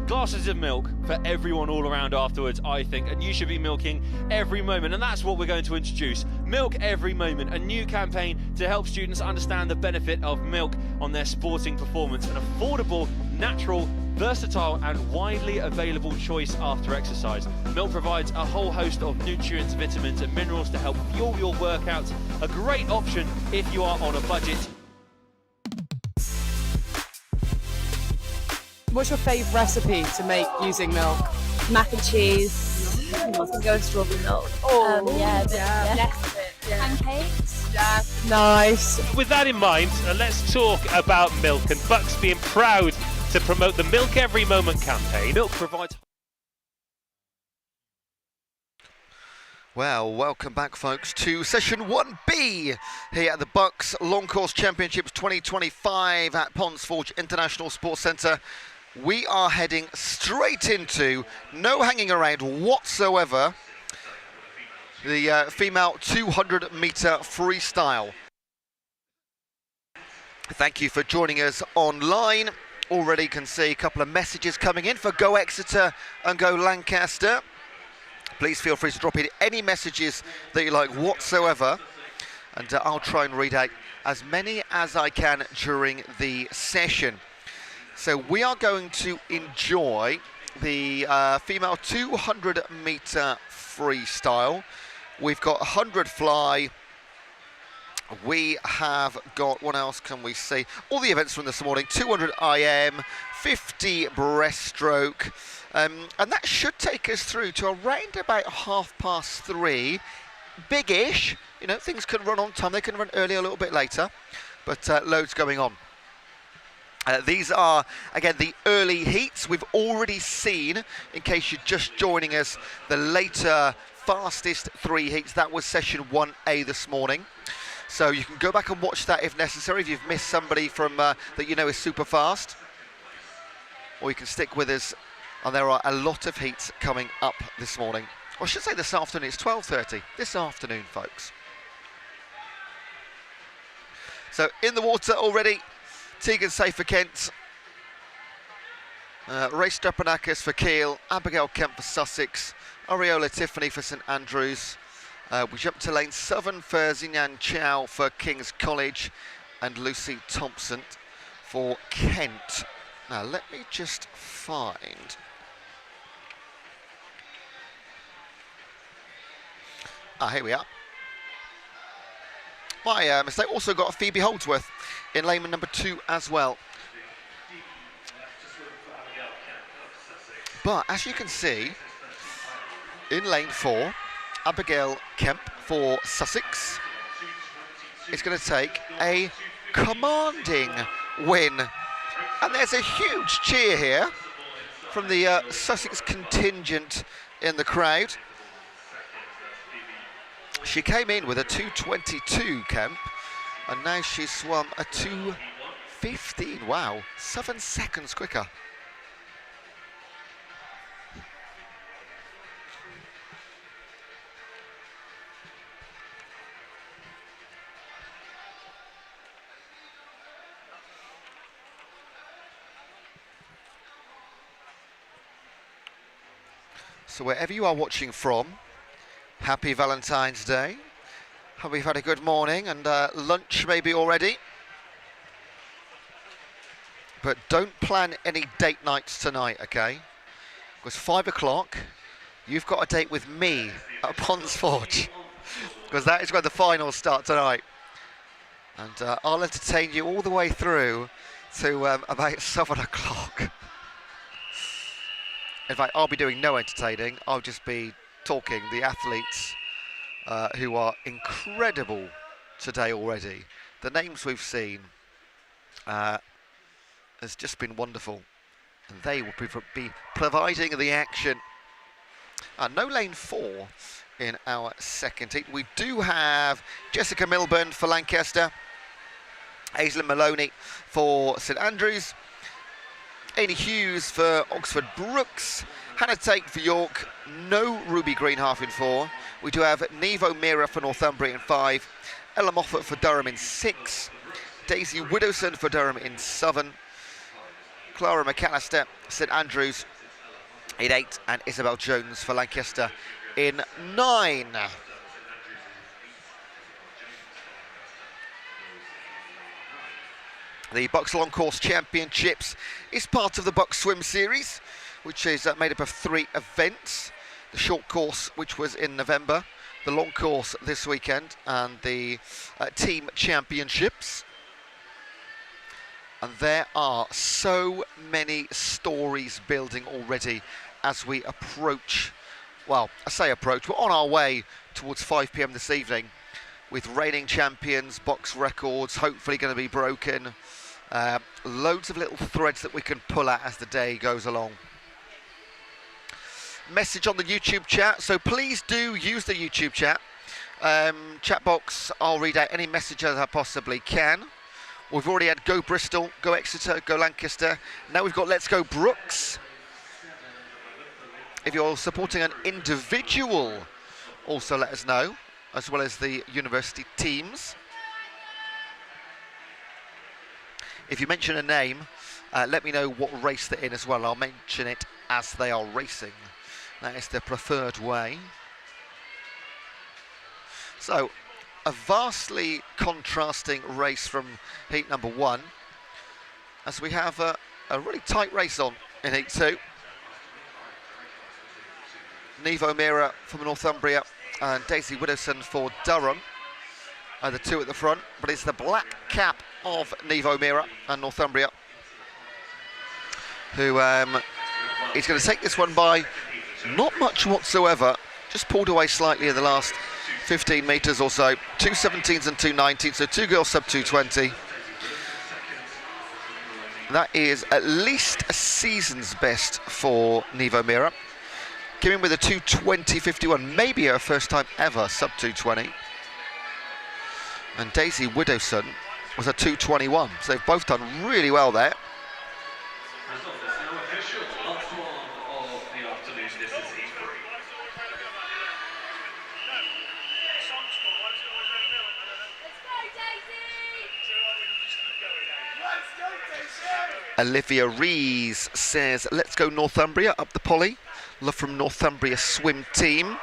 Glasses of milk for everyone all around afterwards, I think, and you should be milking every moment, and that's what we're going to introduce. Milk Every Moment, a new campaign to help students understand the benefit of milk on their sporting performance. An affordable, natural, versatile and widely available choice after exercise. Milk provides a whole host of nutrients, vitamins and minerals to help fuel your workouts. A great option if you are on a budget. What's your favourite recipe to make using milk? Mac and cheese. I can go with strawberry milk. Pancakes. Yeah, nice. With that in mind, let's talk about milk, and BUCS being proud to promote the Milk Every Moment campaign. Milk provides... Well, welcome back, folks, to session 1B here at the BUCS Long Course Championships 2025 at Ponds Forge International Sports Centre. We are heading straight into, no hanging around whatsoever, the female 200 metre freestyle. Thank you for joining us online. Already can see a couple of messages coming in for Go Exeter and Go Lancaster. Please feel free to drop in any messages that you like whatsoever, and I'll try and read out as many as I can during the session. So we are going to enjoy the female 200 metre freestyle. We've got 100 fly. We have got, what else can we see? All the events from this morning, 200 IM, 50 breaststroke. And that should take us through to around about 3:30. Big-ish, you know, things can run on time. They can run early, a little bit later, but loads going on. These are, again, the early heats. We've already seen, in case you're just joining us, the later fastest 3 heats. That was session 1A this morning. So you can go back and watch that if necessary, if you've missed somebody from that you know is super fast. Or you can stick with us, and there are a lot of heats coming up this morning. Or I should say this afternoon. It's 12:30 this afternoon, folks. So in the water already, Tegan Safe for Kent, Ray Strepanakis for Kiel, Abigail Kemp for Sussex, Ariola Tiffany for St Andrews. We jump to lane 7 for Xinyan Chow for King's College, and Lucy Thompson for Kent. Now let me just find... here we are. My mistake. Also got Phoebe Holdsworth in lane number 2 as well. But as you can see, in lane 4, Abigail Kemp for Sussex is going to take a commanding win. And there's a huge cheer here from the Sussex contingent in the crowd. She came in with a 2:22, Kemp, and now she's swum a 2:15. Wow, 7 seconds quicker. So wherever you are watching from, happy Valentine's Day. Hope you've had a good morning and lunch maybe already. But don't plan any date nights tonight, okay? Because 5 o'clock, you've got a date with me at Ponds Forge. Because that is when the finals start tonight. And I'll entertain you all the way through to about 7 o'clock. In fact, I'll be doing no entertaining. I'll just be talking the athletes who are incredible today already. The names we've seen has just been wonderful, and they will be providing the action. No lane 4 in our second heat. We do have Jessica Milburn for Lancaster, Aislinn Maloney for St Andrews, Amy Hughes for Oxford Brookes, Hannah Tate for York, no Ruby Greenhalgh in 4. We do have Neve O'Meara for Northumbria in 5, Ella Moffat for Durham in 6, Daisy Widowson for Durham in 7, Clara McAllister, St Andrews, in 8, and Isabel Jones for Lancaster in 9. The BUCS Long Course Championships is part of the BUCS Swim Series, which is made up of 3 events. The short course, which was in November, the long course this weekend, and the team championships. And there are so many stories building already as we approach, well, I say approach, we're on our way towards 5 p.m. this evening, with reigning champions, BUCS records hopefully going to be broken. Loads of little threads that we can pull at as the day goes along. Message on the YouTube chat, so please do use the YouTube chat. Chat box, I'll read out any messages I possibly can. We've already had Go Bristol, Go Exeter, Go Lancaster. Now we've got Let's Go Brooks. If you're supporting an individual, also let us know, as well as the university teams. If you mention a name, let me know what race they're in as well. I'll mention it as they are racing. That is the preferred way. So, a vastly contrasting race from heat number 1, as we have a really tight race on in heat 2. Niamh O'Meara from Northumbria and Daisy Widowson for Durham are the 2 at the front, but it's the black cap of Niamh O'Meara and Northumbria who is going to take this one by not much whatsoever, just pulled away slightly in the last 15 metres or so. 2:17s and 2:19s, so 2 girls sub 2:20. That is at least a season's best for Niamh O'Meara. Came in with a 2:20.51, maybe her first time ever sub 2:20. And Daisy Widowson was a 2:21, so they've both done really well there. Olivia Rees says, let's go Northumbria up the poly. Love from Northumbria swim team.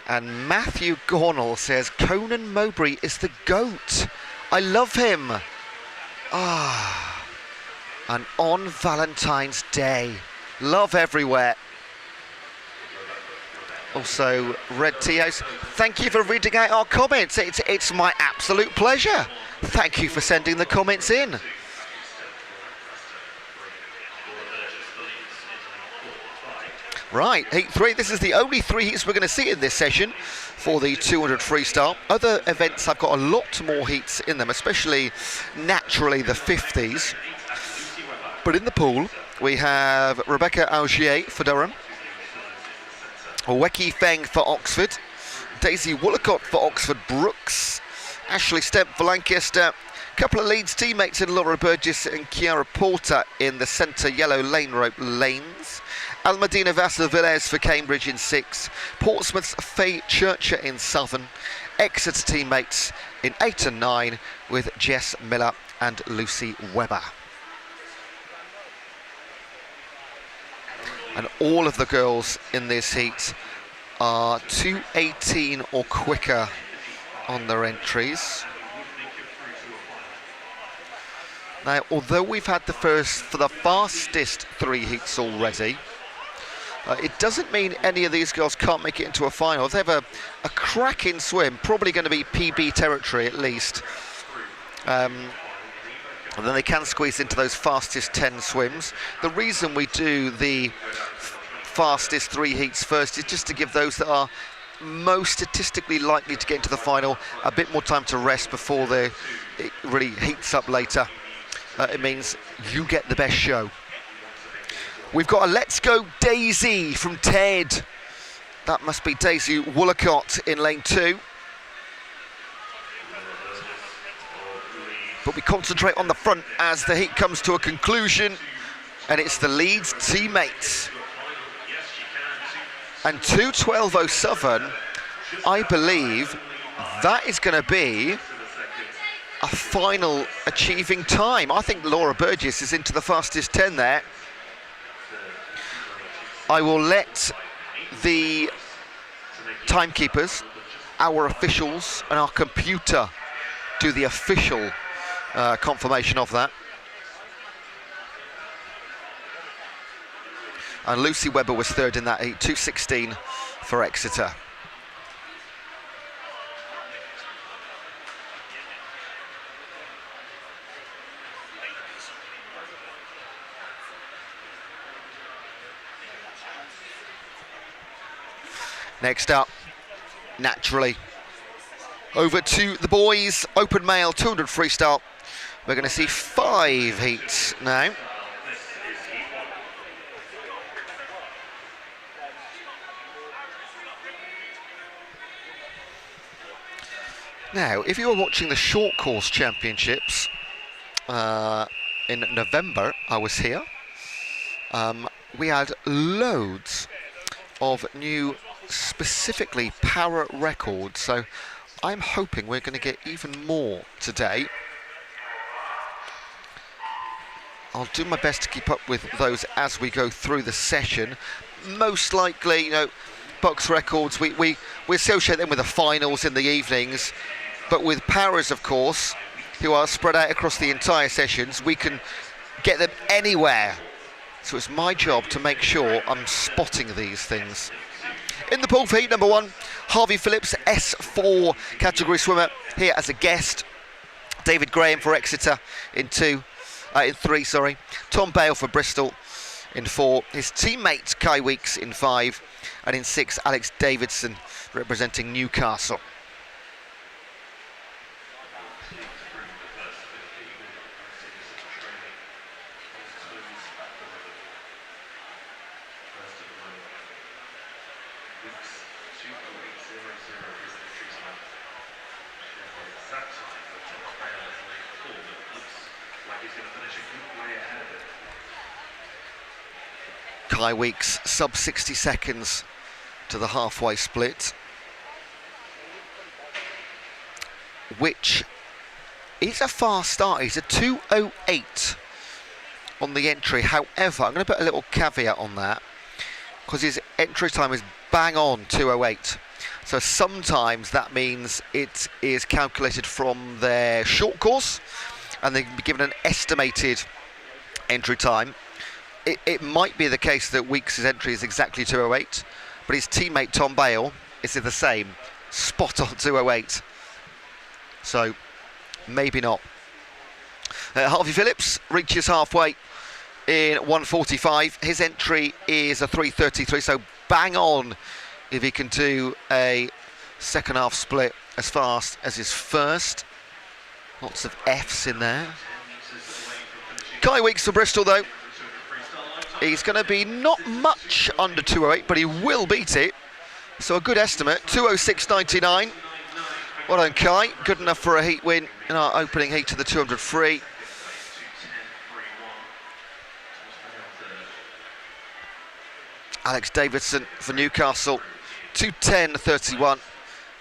And Matthew Gornell says, Conan Mowbray is the GOAT. I love him. Ah, and on Valentine's Day. Love everywhere. Also, Red Tios, thank you for reading out our comments. It's my absolute pleasure. Thank you for sending the comments in. Right, heat 3, this is the only 3 heats we're going to see in this session for the 200 freestyle. Other events have got a lot more heats in them, especially naturally the 50s. But in the pool, we have Rebecca Augier for Durham, Weki Feng for Oxford, Daisy Woolacott for Oxford Brooks, Ashley Stemp for Lancaster, a couple of Leeds teammates in Laura Burgess and Chiara Porter in the centre yellow lane rope lanes, Almadina Vassar-Villes for Cambridge in 6, Portsmouth's Faye Churcher in Southern, Exeter teammates in 8 and 9 with Jess Miller and Lucy Webber. And all of the girls in this heat are 2:18 or quicker on their entries. Now, although we've had the fastest 3 heats already, it doesn't mean any of these girls can't make it into a final. If they have a cracking swim, probably going to be PB territory at least. And then they can squeeze into those fastest 10 swims. The reason we do the fastest 3 heats first is just to give those that are most statistically likely to get into the final a bit more time to rest before it really heats up later. It means you get the best show. We've got a Let's Go Daisy from Ted. That must be Daisy Woolacott in lane 2. But we concentrate on the front as the heat comes to a conclusion, and it's the Leeds teammates. And 2:12.07, I believe that is going to be a final achieving time. I think Laura Burgess is into the fastest 10 there. I will let the timekeepers, our officials, and our computer do the official confirmation of that. And Lucy Webber was third in that heat, 2:16 for Exeter. Next up, naturally, over to the boys, open male 200 freestyle. We're going to see 5 heats now. Now, if you were watching the short course championships in November, I was here. We had loads of new, specifically power records. So I'm hoping we're going to get even more today. I'll do my best to keep up with those as we go through the session. Most likely, you know, BUCS records, we associate them with the finals in the evenings. But with powers, of course, who are spread out across the entire sessions, we can get them anywhere. So it's my job to make sure I'm spotting these things. In the pool for heat number 1, Harvey Phillips, S4 category swimmer, here as a guest. David Graham for Exeter in 3. Tom Bale for Bristol in 4. His teammate Kai Weeks in 5. And in 6, Alex Davidson representing Newcastle. Kai Weeks, sub 60 seconds to the halfway split, which is a fast start. He's a 2:08 on the entry. However, I'm going to put a little caveat on that because his entry time is bang on 2:08. So sometimes that means it is calculated from their short course and they can be given an estimated entry time. It might be the case that Weeks' entry is exactly 2:08, but his teammate Tom Bale is the same, spot on 2:08. So maybe not. Harvey Phillips reaches halfway in 1:45. His entry is a 3:33, so bang on if he can do a second half split as fast as his first. Lots of F's in there. Kai Weeks for Bristol though. He's going to be not much under 2:08, but he will beat it. So a good estimate, 2:06.99. Well done, Kai. Good enough for a heat win in our opening heat to the 200 free. Alex Davidson for Newcastle, 2:10.31.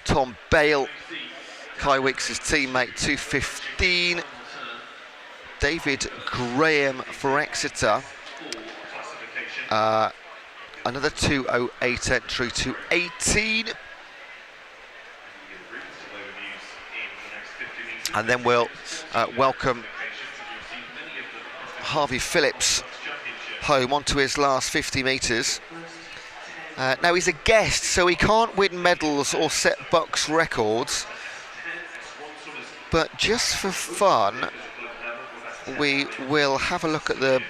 Tom Bale, Kai Weeks' teammate, 2:15. David Graham for Exeter. Another 2:08 entry to 18. And then we'll welcome Harvey Phillips home onto his last 50 metres. Now he's a guest, so he can't win medals or set BUCS records. But just for fun, we will have a look at the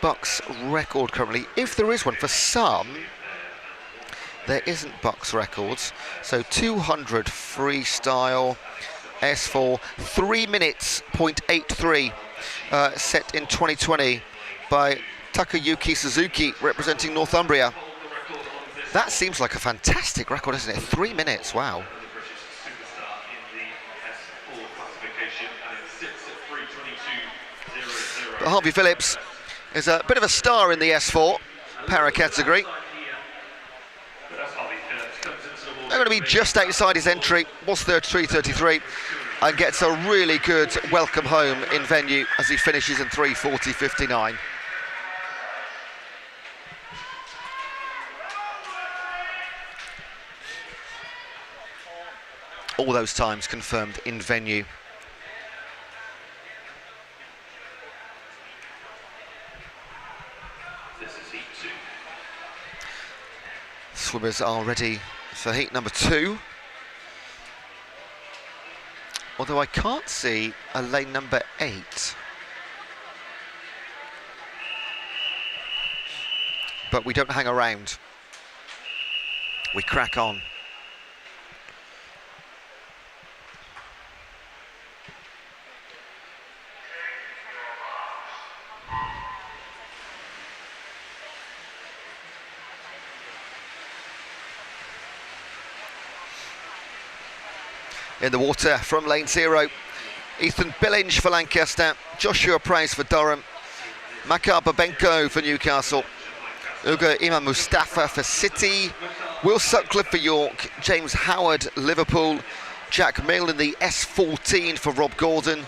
BUCS record currently, if there is one. For some, there isn't BUCS records. So 200 freestyle S4, 3 minutes, 0.83, set in 2020 by Takayuki Suzuki, representing Northumbria. That seems like a fantastic record, doesn't it? 3 minutes, wow. But Harvey Phillips is a bit of a star in the S4 para category. They're going to be just outside his entry, was 33.33, and gets a really good welcome home in venue as he finishes in 3:40.59. All those times confirmed in venue. Swimmers are ready for heat number 2. Although I can't see a lane number 8. But we don't hang around. We crack on. In the water from lane 0, Ethan Billinge for Lancaster, Joshua Price for Durham, Makar Babenko for Newcastle, Ugo Imam Mustafa for City, Will Sutcliffe for York, James Howard, Liverpool, Jack Mill in the S14 for Rob Gordon,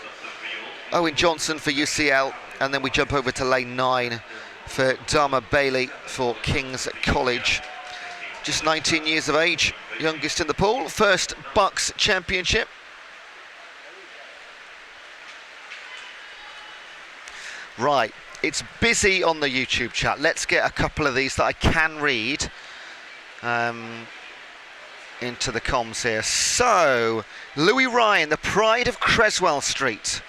Owen Johnson for UCL, and then we jump over to lane 9 for Dharma Bailey for King's College. Just 19 years of age, youngest in the pool, first BUCS championship. Right, it's busy on the YouTube chat. Let's get a couple of these that I can read into the comms here. So, Louis Ryan, the pride of Creswell Street.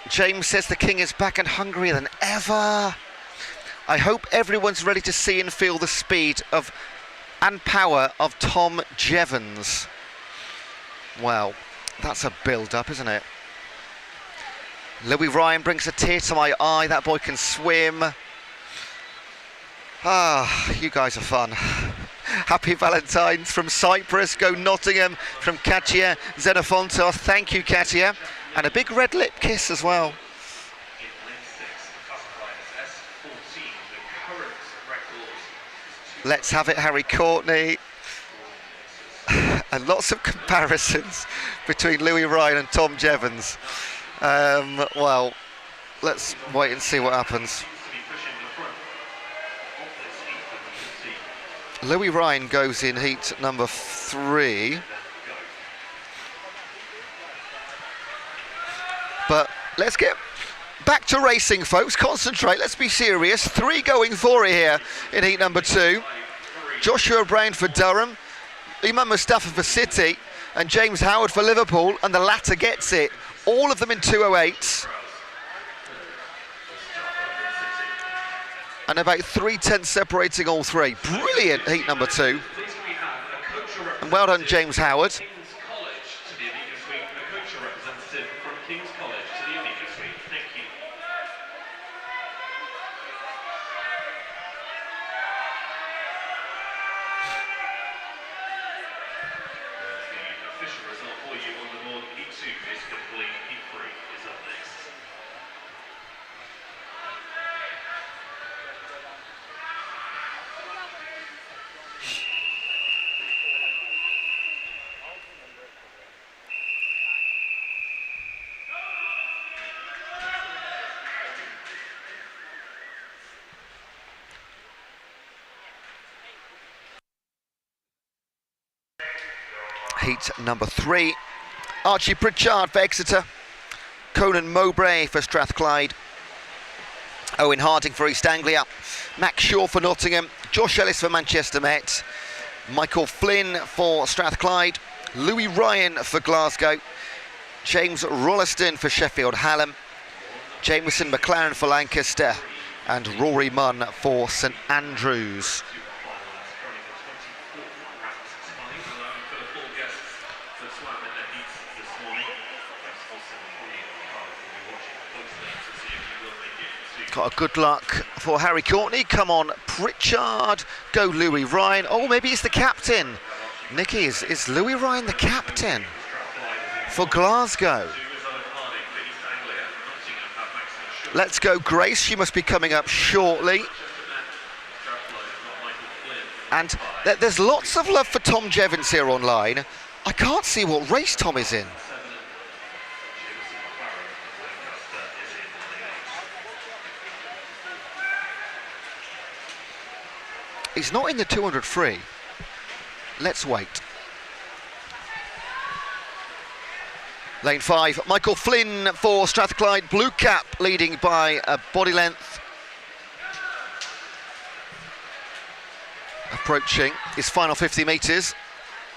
James says the King is back and hungrier than ever. I hope everyone's ready to see and feel the speed of and power of Tom Jevons. Well, that's a build-up, isn't it? Louis Ryan brings a tear to my eye. That boy can swim. Ah, you guys are fun. Happy Valentine's from Cyprus. Go Nottingham from Katia Xenofontos. Thank you, Katia. And a big red lip kiss as well. Let's have it, Harry Courtney. And lots of comparisons between Louis Ryan and Tom Jevons. Well, let's wait and see what happens. Louis Ryan goes in heat number 3. But let's get back to racing, folks. Concentrate, let's be serious. 3 going for it here in heat number 2. Joshua Brown for Durham, Imam Mustafa for City, and James Howard for Liverpool, and the latter gets it. All of them in 2:08s. And about 3/10 separating all 3. Brilliant heat number 2. And well done, James Howard. Heat number 3. Archie Pritchard for Exeter, Conan Mowbray for Strathclyde, Owen Harding for East Anglia, Max Shaw for Nottingham, Josh Ellis for Manchester Met, Michael Flynn for Strathclyde, Louis Ryan for Glasgow, James Rolliston for Sheffield Hallam, Jameson McLaren for Lancaster, and Rory Munn for St Andrews. Got a good luck for Harry Courtney. Come on, Pritchard. Go Louis Ryan. Oh, maybe he's the captain. Nicky, is Louis Ryan the captain for Glasgow? Let's go Grace. She must be coming up shortly. And there's lots of love for Tom Jevons here online. I can't see what race Tom is in. He's not in the 200 free. Let's wait. Lane 5, Michael Flynn for Strathclyde, blue cap leading by a body length. Approaching his final 50 metres.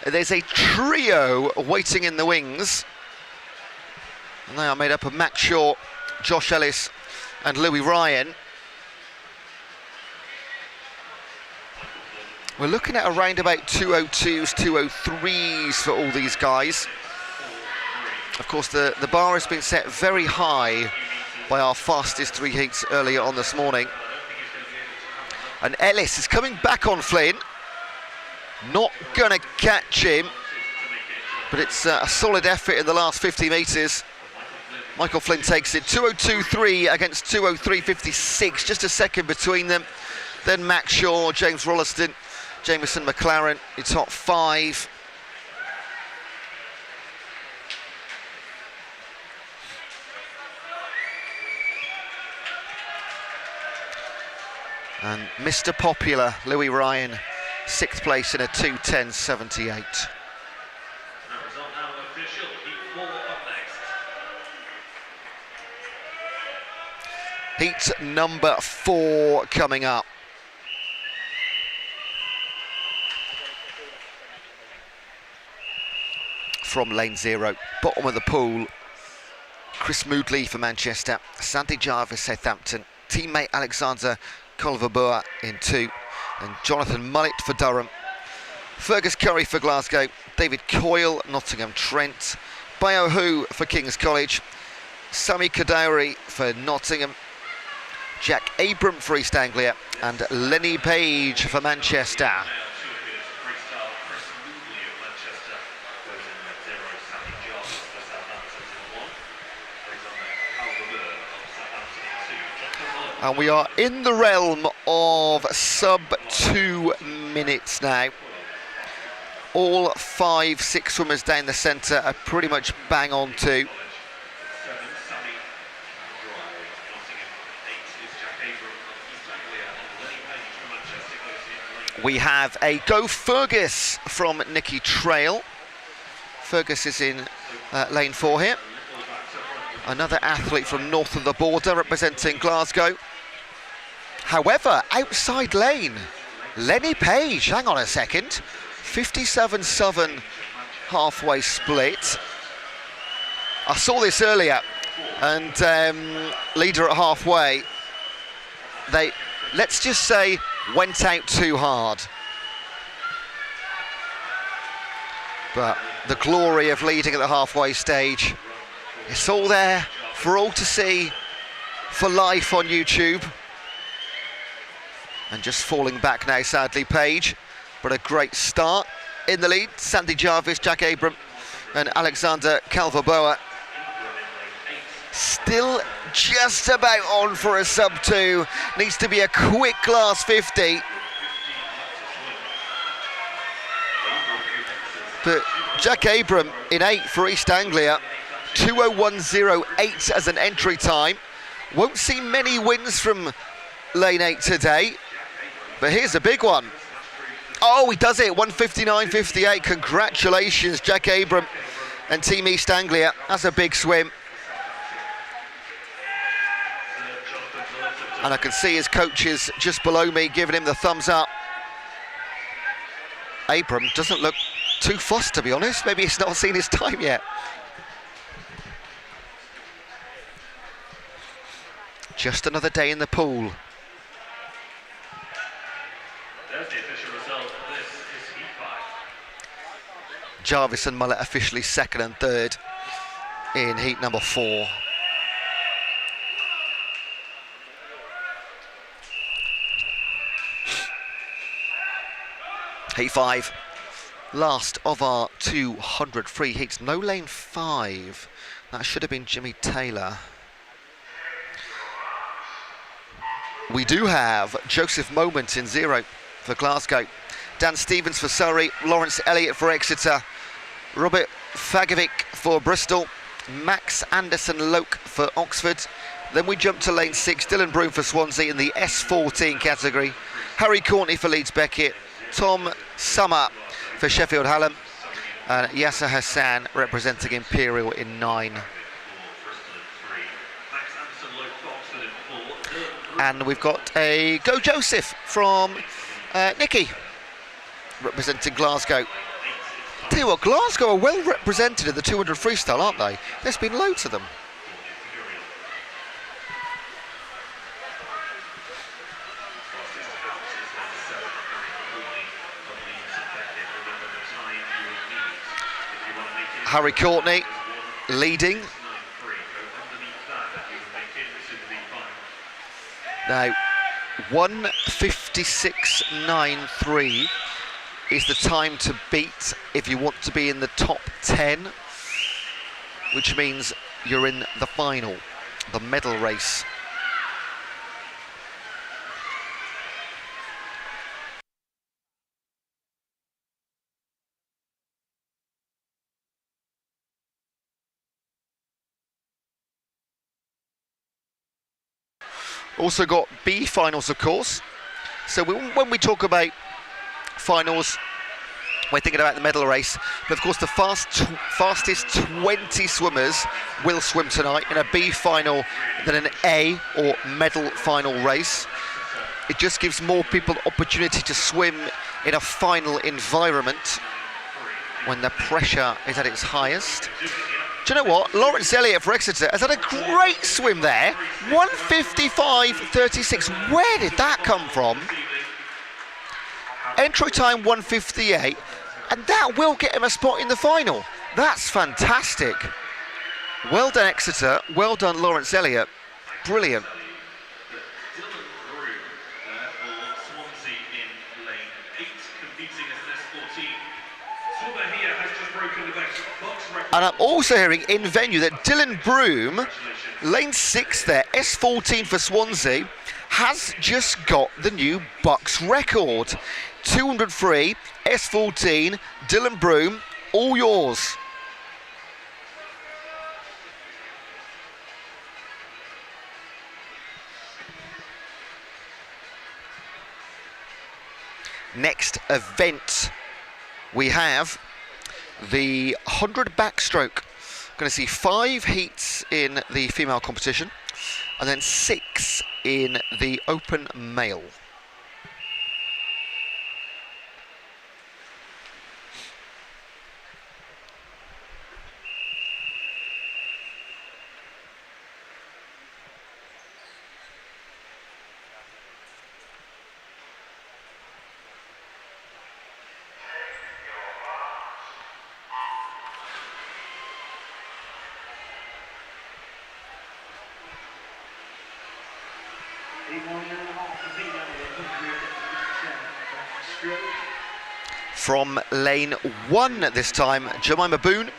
There's a trio waiting in the wings. And they are made up of Max Shaw, Josh Ellis and Louis Ryan. We're looking at around about 202s, 203s for all these guys. Of course, the bar has been set very high by our fastest 3 heats earlier on this morning. And Ellis is coming back on Flynn. Not going to catch him, but it's a solid effort in the last 50 metres. Michael Flynn takes it 202.3 against 203.56, just a second between them. Then Max Shaw, James Rolliston, Jameson McLaren, the top 5. And Mr. Popular, Louis Ryan, 6th place in a 2:10.78. Heat number 4 coming up. From lane 0, bottom of the pool, Chris Moodley for Manchester, Sandy Jarvis, Southampton, teammate Alexander Culverboa in 2, and Jonathan Mullett for Durham, Fergus Curry for Glasgow, David Coyle, Nottingham Trent, Bayo Hu for King's College, Sami Kadowri for Nottingham, Jack Abram for East Anglia, and Lenny Page for Manchester. And we are in the realm of sub 2 minutes now. All 5, 6 swimmers down the centre are pretty much bang on 2. We have a Go Fergus from Nicky Trail. Fergus is in lane 4 here. Another athlete from north of the border representing Glasgow. However, outside lane, Lenny Page, hang on a second, 57-7 halfway split. I saw this earlier, and leader at halfway, they, let's just say, went out too hard. But the glory of leading at the halfway stage, it's all there for all to see, for life on YouTube. And just falling back now, sadly, Page. But a great start in the lead. Sandy Jarvis, Jack Abram and Alexander Calverboa. Still just about on for a sub 2. Needs to be a quick last 50. But Jack Abram in 8 for East Anglia. 2:01.08 as an entry time. Won't see many wins from lane 8 today. But here's a big one. Oh, he does it, 1:59.58. Congratulations, Jack Abram and Team East Anglia. That's a big swim. And I can see his coaches just below me giving him the thumbs up. Abram doesn't look too fussed, to be honest. Maybe he's not seen his time yet. Just another day in the pool. There's the official result. This is heat 5. Jarvis and Mullett officially 2nd and 3rd in heat number 4. Heat 5, last of our 200 free heats. No lane 5. That should have been Jimmy Taylor. We do have Joseph Moment in 0 for Glasgow, Dan Stevens for Surrey, Lawrence Elliott for Exeter, Robert Fagovic for Bristol, Max Anderson Loke for Oxford. Then we jump to lane 6, Dylan Broom for Swansea in the S14 category, Harry Courtney for Leeds Beckett, Tom Summer for Sheffield Hallam, And Yasser Hassan representing Imperial in 9. And we've got a Go Joseph from Nikki representing Glasgow. Tell you what, Glasgow are well represented in the 200 freestyle, aren't they? There's been loads of them. Harry Courtney leading. Now, 1:56.93 is the time to beat if you want to be in the top 10, which means you're in the final, the medal race. Also got B finals, of course. So when we talk about finals, we're thinking about the medal race. But of course, the fastest 20 swimmers will swim tonight in a B final than an A or medal final race. It just gives more people opportunity to swim in a final environment when the pressure is at its highest. Do you know what? Lawrence Elliott for Exeter has had a great swim there. 1:55.36. Where did that come from? Entry time 1:58, and that will get him a spot in the final. That's fantastic. Well done, Exeter. Well done, Lawrence Elliott. Brilliant. And I'm also hearing in venue that Dylan Broom, lane 6 there, S14 for Swansea, has just got the new BUCS record. 200 free, S14, Dylan Broom, all yours. Next event, we have the 100 backstroke. Going to see 5 heats in the female competition and then 6 in the open male. From lane 1 at this time, Jemima Boone,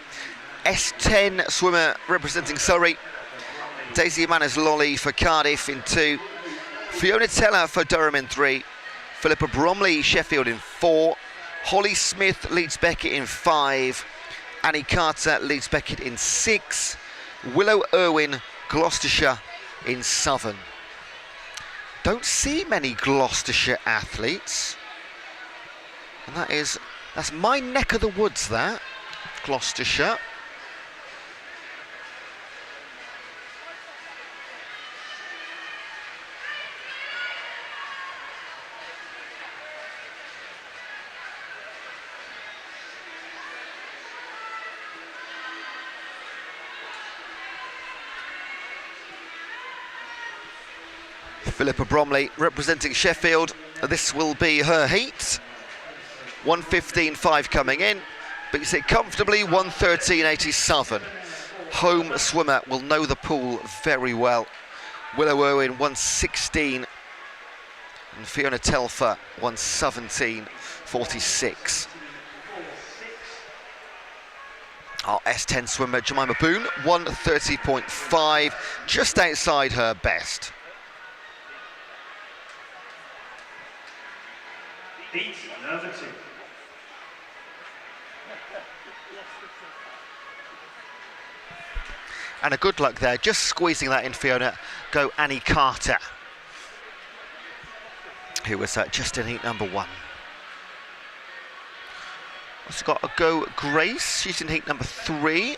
S10 swimmer representing Surrey, Daisy Manners-Lolly for Cardiff in 2, Fiona Teller for Durham in 3, Philippa Bromley, Sheffield in 4, Holly Smith leads Beckett in 5, Annie Carter leads Beckett in 6, Willow Irwin, Gloucestershire in 7. Don't see many Gloucestershire athletes. And that's my neck of the woods, that, Gloucestershire. Philippa Bromley representing Sheffield. This will be her heat. 1:15.5 coming in, but you see comfortably 1:13.87. Home swimmer will know the pool very well. Willow Irwin 1:16 and Fiona Telfer 1:17.46. Our S10 swimmer Jemima Boone 1:30.5, just outside her best. Heat number 2. And a good luck there, just squeezing that in, Fiona. Go Annie Carter, who was just in heat number 1. Also got a Go Grace. She's in heat number 3.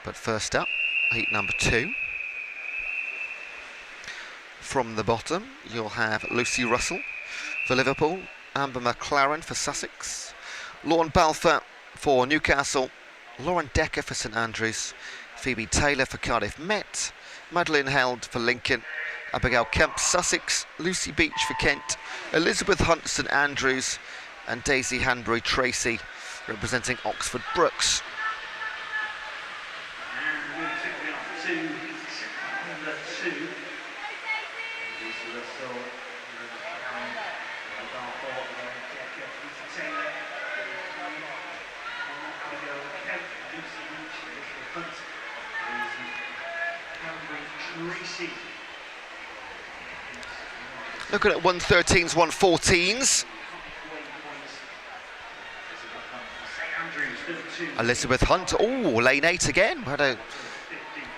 But first up, heat number 2. From the bottom, you'll have Lucy Russell for Liverpool, Amber McLaren for Sussex, Lauren Balfour for Newcastle, Lauren Decker for St Andrews, Phoebe Taylor for Cardiff Met, Madeline Held for Lincoln, Abigail Kemp Sussex, Lucy Beach for Kent, Elizabeth Hunt St Andrews, and Daisy Hanbury Tracy representing Oxford Brookes. And we'll take me off to number 2. Lucy Russell, Karen, Balfour, Decker, Peter Taylor, Abigail Kemp, Lucy Beach, Elizabeth Hunt, Daisy Hanbury Tracy. Looking at 113s, 114s. Elizabeth Hunt, oh, lane 8 again. We had a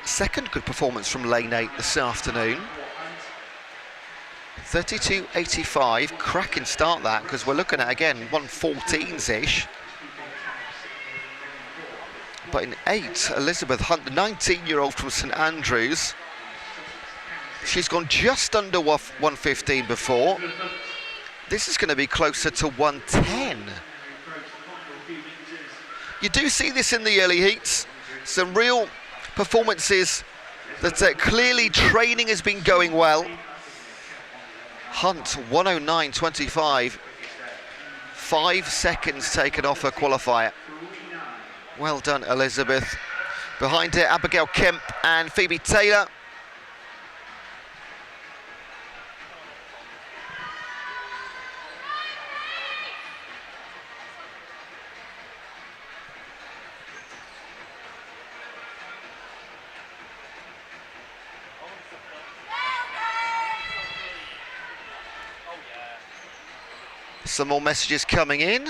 second good performance from lane 8 this afternoon. 32.85, cracking start that, because we're looking at, again, 114s-ish. But in 8, Elizabeth Hunt, the 19-year-old from St Andrews, she's gone just under 115 before. This is going to be closer to 110. You do see this in the early heats. Some real performances that clearly training has been going well. Hunt, 109.25. 5 seconds taken off her qualifier. Well done, Elizabeth. Behind her, Abigail Kemp and Phoebe Taylor. Some more messages coming in.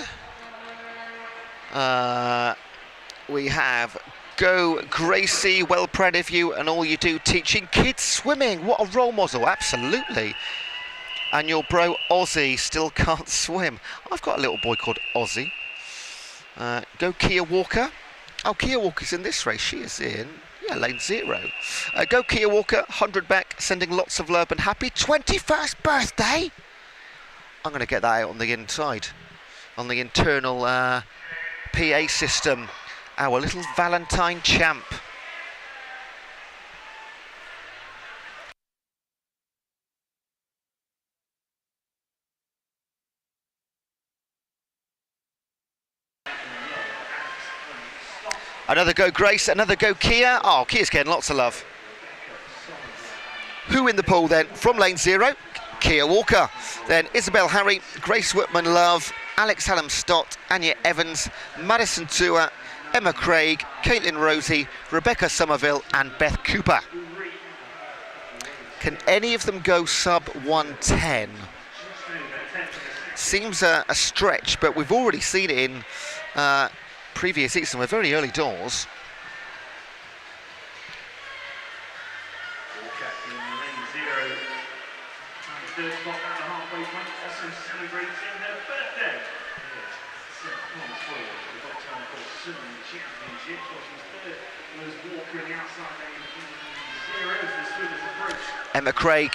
We have Go Gracie, well proud of you and all you do teaching kids swimming. What a role model, absolutely. And your bro Ozzy still can't swim. I've got a little boy called Ozzy. Go Kia Walker. Oh, Kia Walker's in this race. She is in, yeah, lane 0. Go Kia Walker, 100 back, sending lots of love and happy 21st birthday. I'm going to get that out on the inside, on the internal PA system. Our little Valentine champ. Another Go Grace, another Go Kia. Oh, Kia's getting lots of love. Who in the pool then? From lane 0, Kia Walker. Then Isabel Harry, Grace Whitman Love, Alex Hallam Stott, Anya Evans, Madison Tua, Emma Craig, Caitlin Rosie, Rebecca Somerville and Beth Cooper. Can any of them go sub 110? Seems a stretch, but we've already seen it in previous season. We're very early doors. Third spot at the halfway point, also celebrating her birthday. Points forward for the Boxtown Swimming Championship. So she's third was Walker in the outside lane 0 as the swimmers approach. Emma Craig,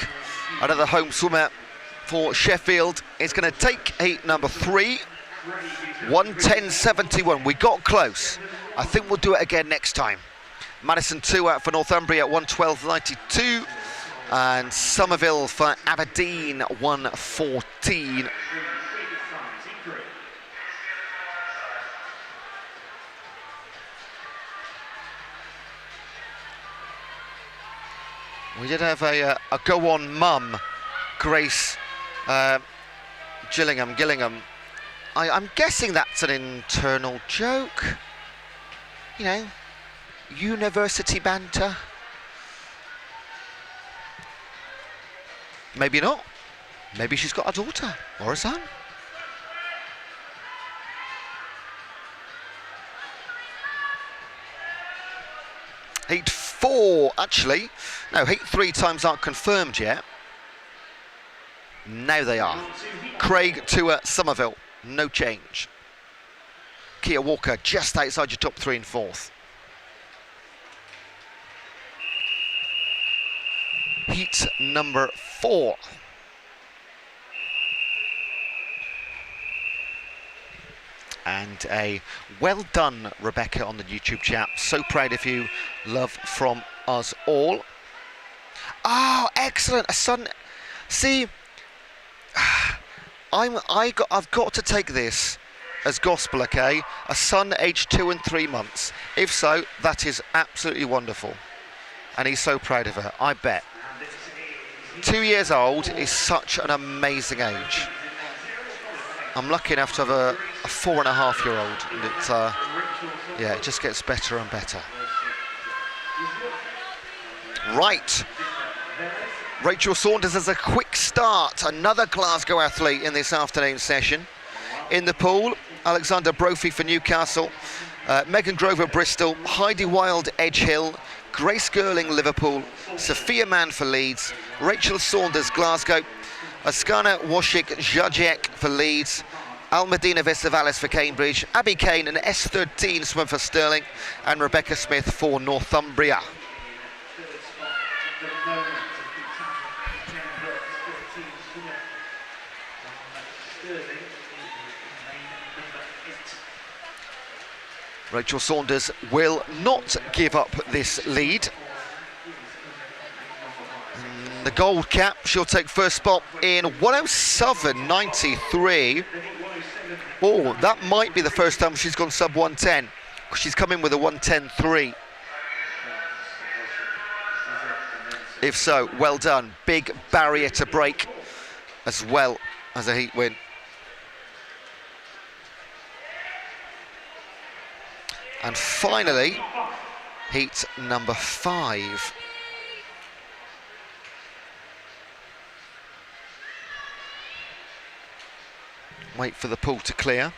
another home swimmer for Sheffield, is going to take heat number 3. 110.71. We got close. I think we'll do it again next time. Madison Tua for Northumbria at 112.92. And Somerville for Aberdeen, 114. We did have a go-on mum, Grace Gillingham. I'm guessing that's an internal joke. You know, university banter. Maybe not. Maybe she's got a daughter or a son. Heat 4, actually. No, heat 3 times aren't confirmed yet. Now they are. Craig to Somerville, no change. Kia Walker just outside your top 3 and 4th. Heat number 4. And a well done, Rebecca, on the YouTube chat. So proud of you. Love from us all. Oh, excellent. A son. See, I've got to take this as gospel, okay? A son aged 2 and 3 months. If so, that is absolutely wonderful. And he's so proud of her, I bet. 2 years old is such an amazing age. I'm lucky enough to have a 4.5-year-old, and yeah, it just gets better and better. Right, Rachel Saunders has a quick start, another Glasgow athlete in this afternoon session. In the pool, Alexander Brophy for Newcastle, Megan Grover Bristol, Heidi Wild Edge Hill, Grace Girling Liverpool, Sophia Mann for Leeds, Rachel Saunders Glasgow, Askana Washik Jajek for Leeds, Almedina Vesavalis for Cambridge, Abby Kane and S13 swim for Stirling, and Rebecca Smith for Northumbria. Rachel Saunders will not give up this lead. The gold cap, she'll take first spot in 107.93. Oh, that might be the first time she's gone sub 110. She's come in with a 110.3. If so, well done. Big barrier to break as well as a heat win. And finally, heat number 5. Wait for the pool to clear.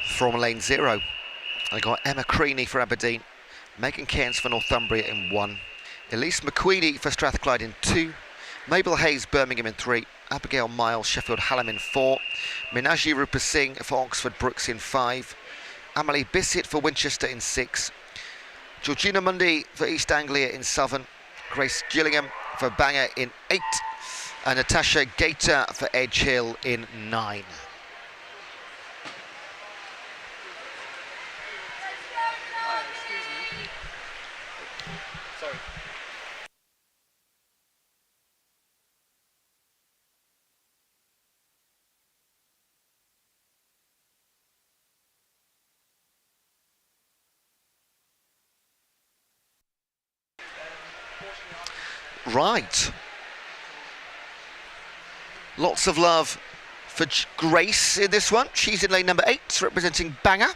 From lane 0, I got Emma Creaney for Aberdeen, Megan Cairns for Northumbria in 1, Elise McQueenie for Strathclyde in 2, Mabel Hayes Birmingham in 3, Abigail Miles Sheffield Hallam in 4, Minaji Rupa Singh for Oxford Brooks in 5, Amelie Bissett for Winchester in 6, Georgina Mundy for East Anglia in 7, Grace Gillingham for Bangor in 8, and Natasha Gator for Edge Hill in 9. Right. Lots of love for Grace in this one. She's in lane number 8, representing Bangor.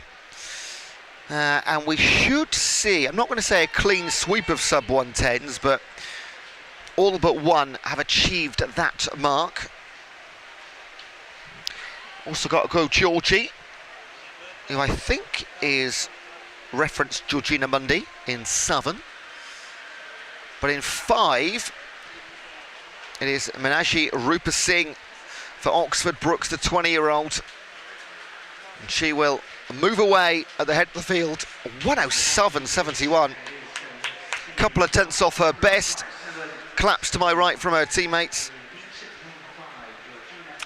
And we should see, I'm not going to say a clean sweep of sub 110s, but all but one have achieved that mark. Also got to go Georgie, who I think is referenced Georgina Mundy in 7. But in 5, it is Minaji Rupa Singh for Oxford Brooks, the 20-year-old. And she will move away at the head of the field, 107.71. Couple of tenths off her best. Claps to my right from her teammates.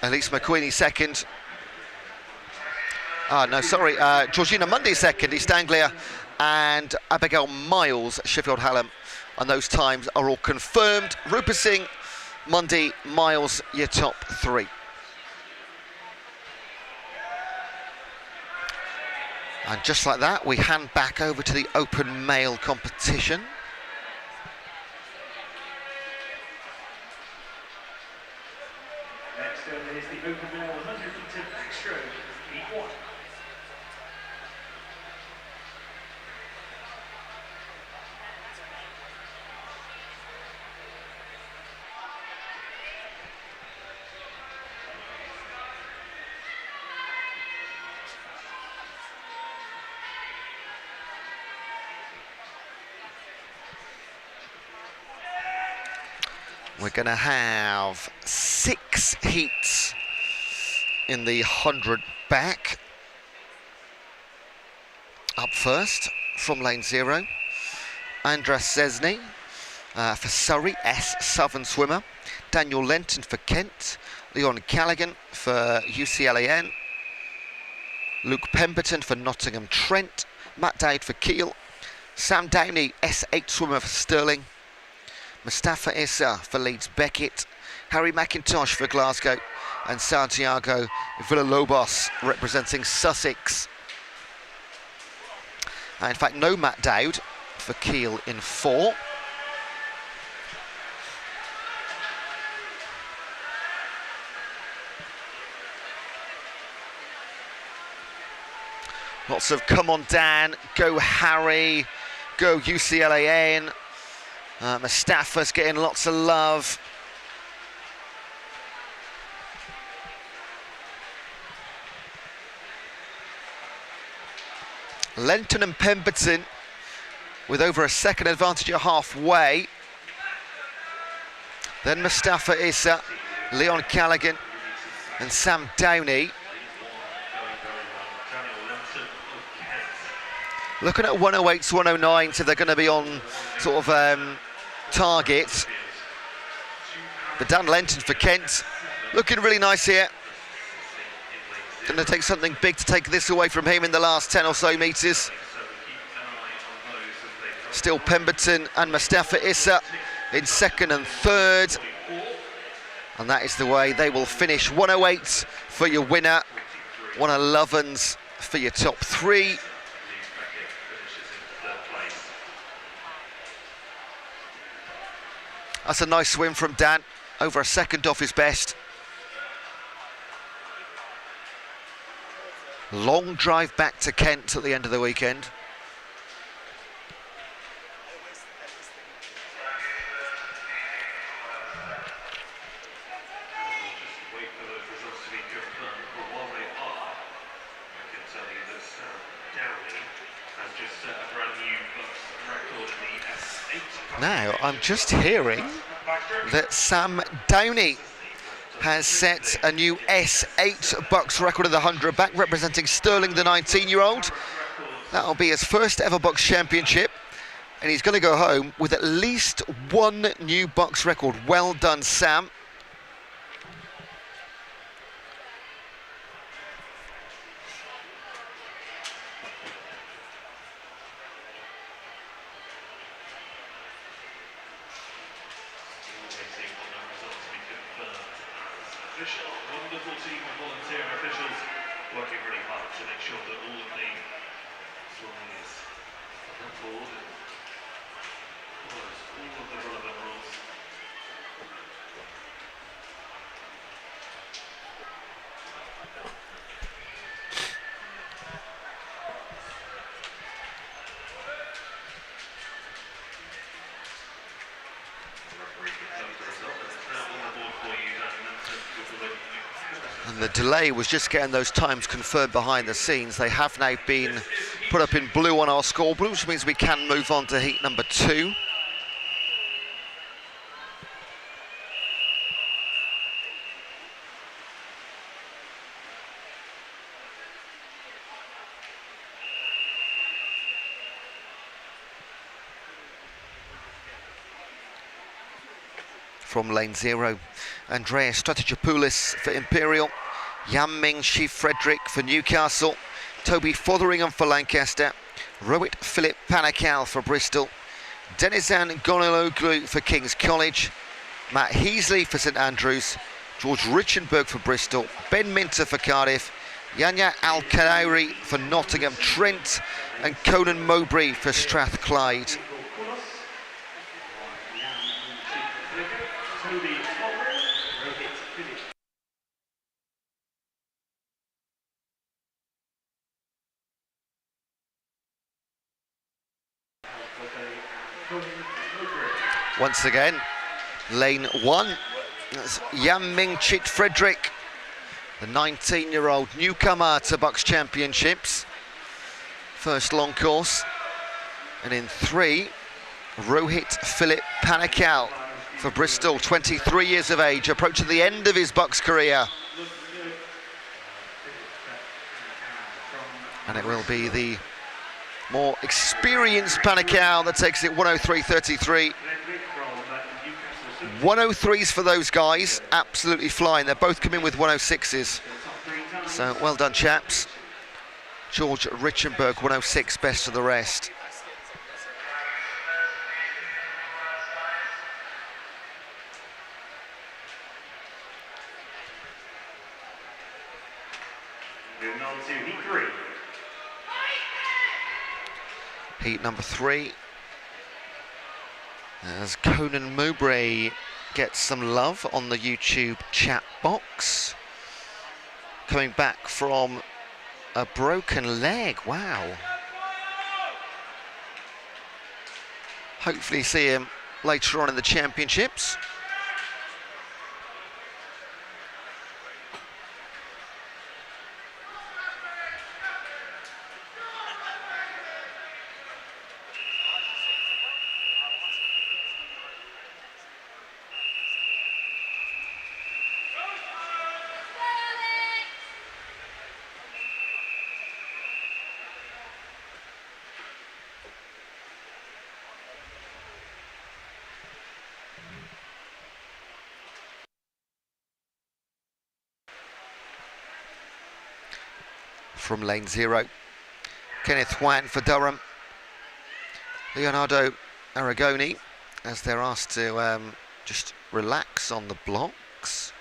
Elise McQueenie second. Georgina Mundy second, East Anglia, and Abigail Miles, Sheffield Hallam. And those times are all confirmed. Rupa Singh, Mundy, Miles, your top 3. And just like that, we hand back over to the open male competition. Next over is the open male 100-meter backstroke, heat 1. We're going to have 6 heats in the 100 back. Up first from lane 0, Andras Szczesny for Surrey, Southern swimmer. Daniel Lenton for Kent. Leon Callaghan for UCLAN. Luke Pemberton for Nottingham Trent. Matt Dowd for Kiel. Sam Downey, S8 swimmer for Stirling. Mustafa Issa for Leeds Beckett. Harry McIntosh for Glasgow. And Santiago Villalobos representing Sussex. In fact, no Matt Dowd for Kiel in 4. Lots of come on Dan, go Harry, go UCLAN. Mustafa's getting lots of love. Lenton and Pemberton with over a second advantage at halfway. Then Mustafa Issa, Leon Callaghan and Sam Downey. Looking at 108s, 109, so they're going to be on sort of target. But Dan Lenton for Kent, looking really nice here. Going to take something big to take this away from him in the last 10 or so metres. Still Pemberton and Mustafa Issa in 2nd and 3rd. And that is the way they will finish. 108 for your winner, 111s for your top 3. That's a nice swim from Dan, over a second off his best. Long drive back to Kent at the end of the weekend. Now, I'm just hearing that Sam Downey has set a new S8 BUCS record of the 100 back, representing Stirling, the 19-year-old. That'll be his first ever BUCS championship, and he's going to go home with at least 1 new BUCS record. Well done, Sam. Wonderful team of volunteer officials working really hard to make sure that all of the swimming is on board and follows all of the relevant rules. And the delay was just getting those times confirmed behind the scenes. They have now been put up in blue on our scoreboard, which means we can move on to heat number 2. From lane 0, Andreas Strategopoulos for Imperial, Yamming Shi Frederick for Newcastle, Toby Fotheringham for Lancaster, Rohit Philip Panakal for Bristol, Denizan Goniloglu for King's College, Matt Heasley for St Andrews, George Richenberg for Bristol, Ben Minter for Cardiff, Yanya Al-Khairi for Nottingham Trent, and Conan Mowbray for Strathclyde. Once again, lane 1, that's Yamming Chit Frederick, the 19-year-old newcomer to BUCS Championships. First long course. And in 3, Rohit Philip Panakal for Bristol, 23 years of age, approaching the end of his BUCS career. And it will be the more experienced Panicao that takes it 103.33. 103s for those guys, absolutely flying. They're both coming with 106s. So well done, chaps. George Richenberg, 106, best of the rest. Heat number 3. As Conan Mowbray gets some love on the YouTube chat box. Coming back from a broken leg, wow. Hopefully see him later on in the championships. From lane 0, Kenneth Hwan for Durham, Leonardo Aragoni, as they're asked to just relax on the blocks.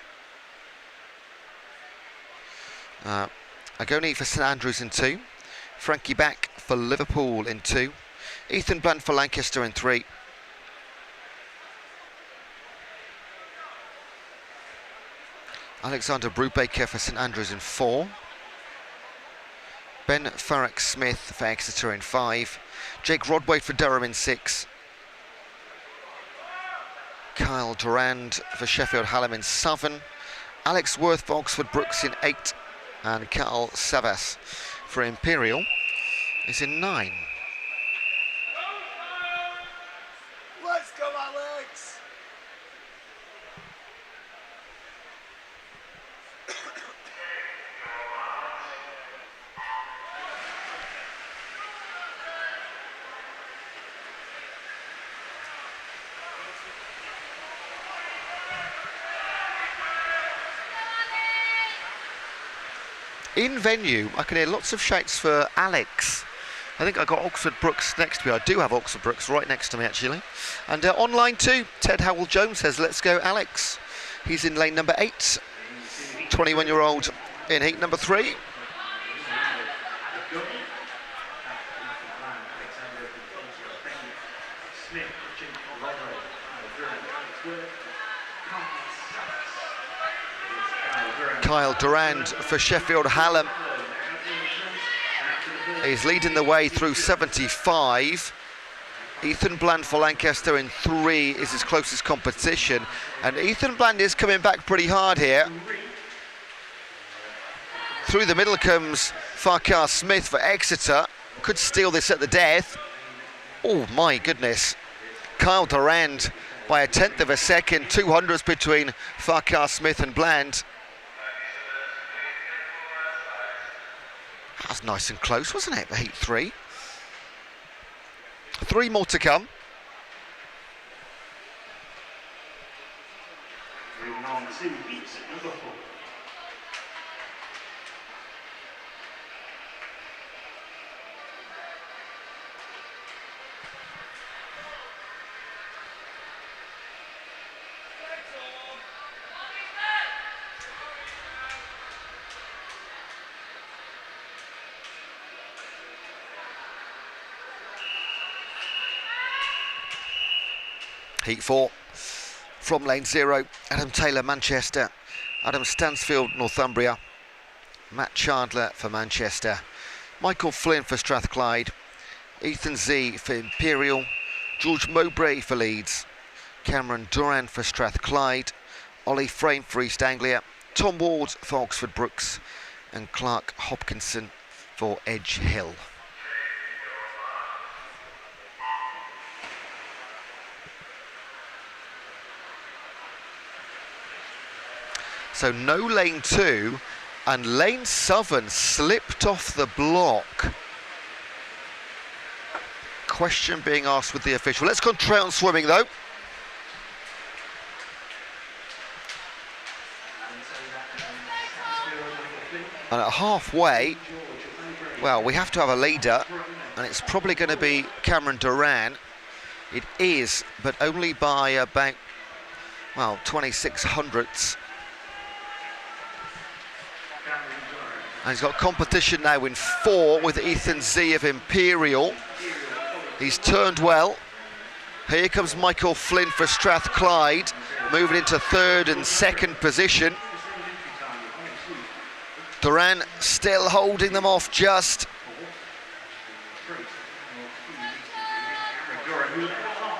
Aragoni for St Andrews in 2, Frankie Back for Liverpool in 2, Ethan Blunt for Lancaster in 3. Alexander Brubaker for St Andrews in 4. Ben Farrack-Smith for Exeter in 5. Jake Rodway for Durham in 6. Kyle Durand for Sheffield Hallam in 7. Alex Worth for Oxford Brookes in 8. And Carl Savas for Imperial is in 9. Let's go, Alex! In venue, I can hear lots of shouts for Alex. I think I got Oxford Brookes next to me. I do have Oxford Brookes right next to me, actually. And online too, Ted Howell-Jones says, let's go, Alex. He's in lane number 8. 21-year-old in heat number 3. Kyle Durand for Sheffield Hallam is leading the way through 75. Ethan Bland for Lancaster in 3 is his closest competition, and Ethan Bland is coming back pretty hard here. Through the middle comes Farquhar Smith for Exeter, could steal this at the death. Oh my goodness, Kyle Durand by a 1/10 of a second, 200s between Farquhar Smith and Bland. That was nice and close, wasn't it, for heat 3? 3 more to come. Moving on to heat number 4. Heat 4, from lane 0, Adam Taylor, Manchester, Adam Stansfield, Northumbria, Matt Chandler for Manchester, Michael Flynn for Strathclyde, Ethan Z for Imperial, George Mowbray for Leeds, Cameron Duran for Strathclyde, Ollie Frame for East Anglia, Tom Ward for Oxford Brookes, and Clark Hopkinson for Edge Hill. So no lane 2, and lane 7 slipped off the block. Question being asked with the official. Let's concentrate on swimming though. And at halfway, well, we have to have a leader, and it's probably going to be Cameron Duran. It is, but only by about, well, 26 hundredths. And he's got competition now in 4 with Ethan Z of Imperial. He's turned well. Here comes Michael Flynn for Strathclyde, moving into 3rd and 2nd position. Duran still holding them off just.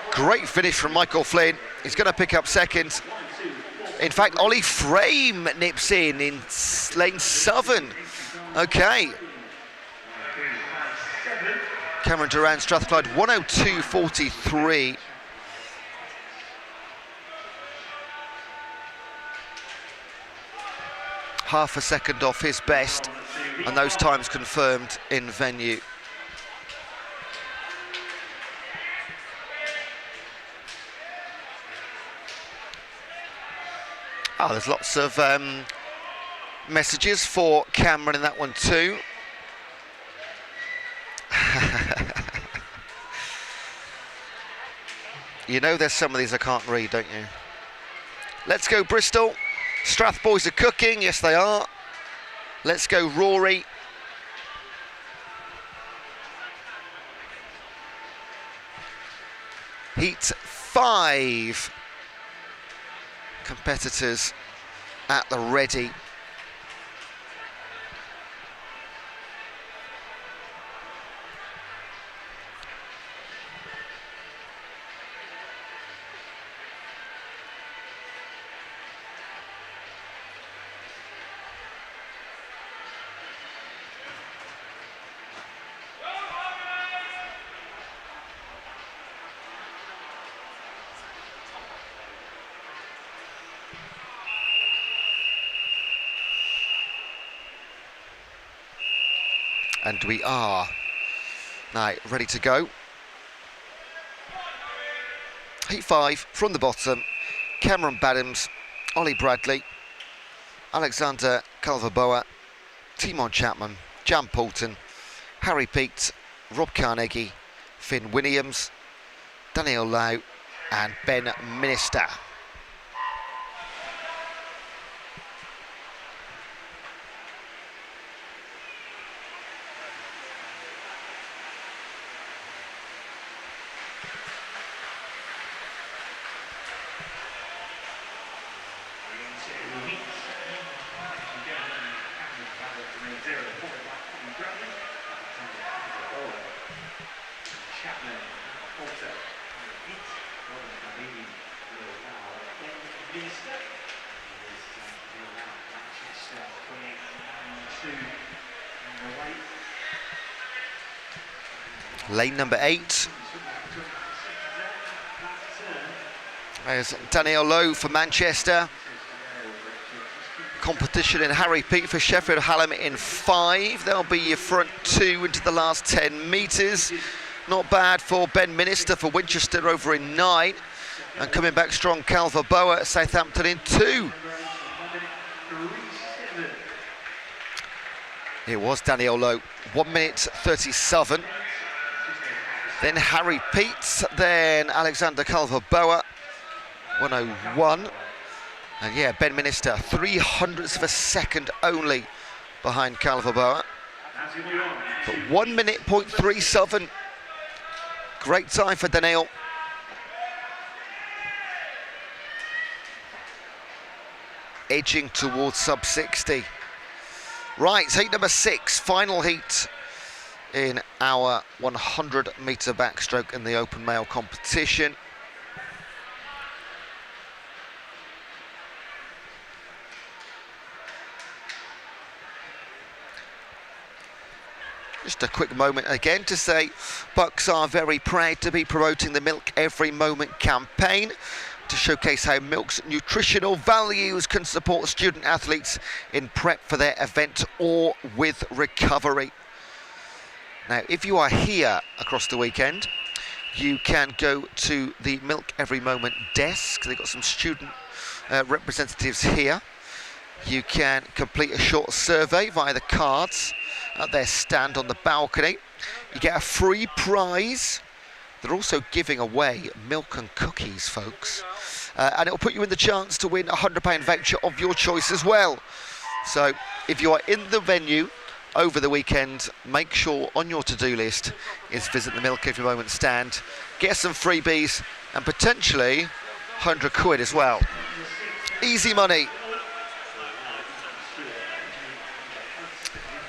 Great finish from Michael Flynn. He's going to pick up 2nd. In fact, Ollie Frame nips in lane 7. Okay. Cameron Duran, Strathclyde, 102.43. Half a second off his best, and those times confirmed in venue. Oh, there's lots of messages for Cameron in that one too. You know there's some of these I can't read, don't you? Let's go Bristol. Strath boys are cooking, yes they are. Let's go Rory. Heat 5. Competitors at the ready. And we are now ready to go. Heat 5 from the bottom. Cameron Badhams, Ollie Bradley, Alexander Calverboa, Timon Chapman, Jan Poulton, Harry Peat, Rob Carnegie, Finn Williams, Daniel Lau and Ben Minister. Lane number 8. There's Daniel Lowe for Manchester. Competition in Harry Peat for Sheffield Hallam in 5. They'll be your front 2 into the last 10 metres. Not bad for Ben Minister for Winchester over in 9. And coming back strong, Calverboa at Southampton in 2. It was Daniel Lowe, 1 minute 37. Then Harry Peat, then Alexander Calverboa, 101. And yeah, Ben Minister, 300ths of a second only behind Calverboa. But 1 minute 0.37. Great time for Daniel. Edging towards sub 60. Right, heat number 6, final heat in our 100-metre backstroke in the open male competition. Just a quick moment again to say BUCS are very proud to be promoting the Milk Every Moment campaign. to showcase how Milk's nutritional values can support student athletes in prep for their event or with recovery. Now, if you are here across the weekend, you can go to the Milk Every Moment desk. They've got some student representatives here. You can complete a short survey via the cards at their stand on the balcony. You get a free prize. They're also giving away milk and cookies, folks. And it'll put you in the chance to win a £100 voucher of your choice as well. So if you are in the venue over the weekend, make sure on your to-do list is visit the Milk Every Moment stand, get some freebies and potentially 100 quid as well. Easy money.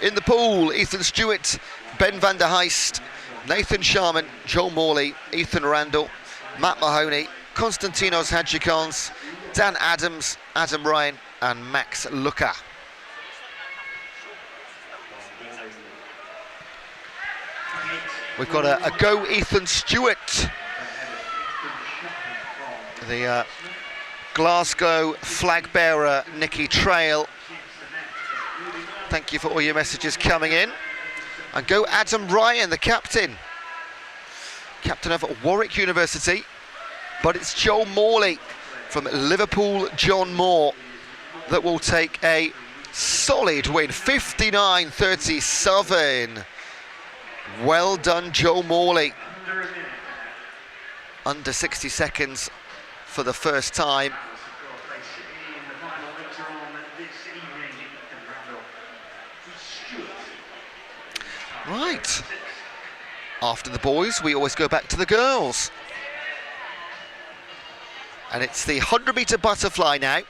In the pool, Ethan Stewart, Ben van der Heist, Nathan Sharman, Joel Morley, Ethan Randall, Matt Mahoney, Konstantinos Hadjikans, Dan Adams, Adam Ryan and Max Luca. We've got a go Ethan Stewart. The Glasgow flag bearer Nikki Trail. Thank you for all your messages coming in. And go Adam Ryan, the captain of Warwick University. But it's Joel Morley from Liverpool John Moore that will take a solid win, 59.37. Well done, Joel Morley. Under 60 seconds for the first time. Right. After the boys, we always go back to the girls. And it's the 100-metre butterfly now.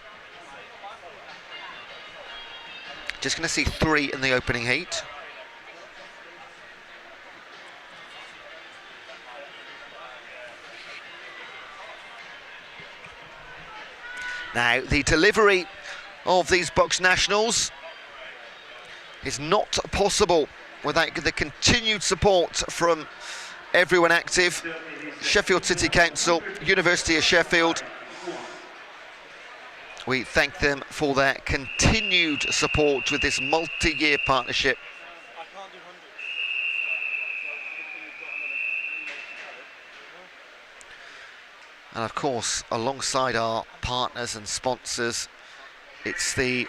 Just going to see 3 in the opening heat. Now, the delivery of these BUCS Nationals is not possible without the continued support from everyone active. Sheffield City Council, University of Sheffield. We thank them for their continued support with this multi-year partnership. And of course, alongside our partners and sponsors, it's the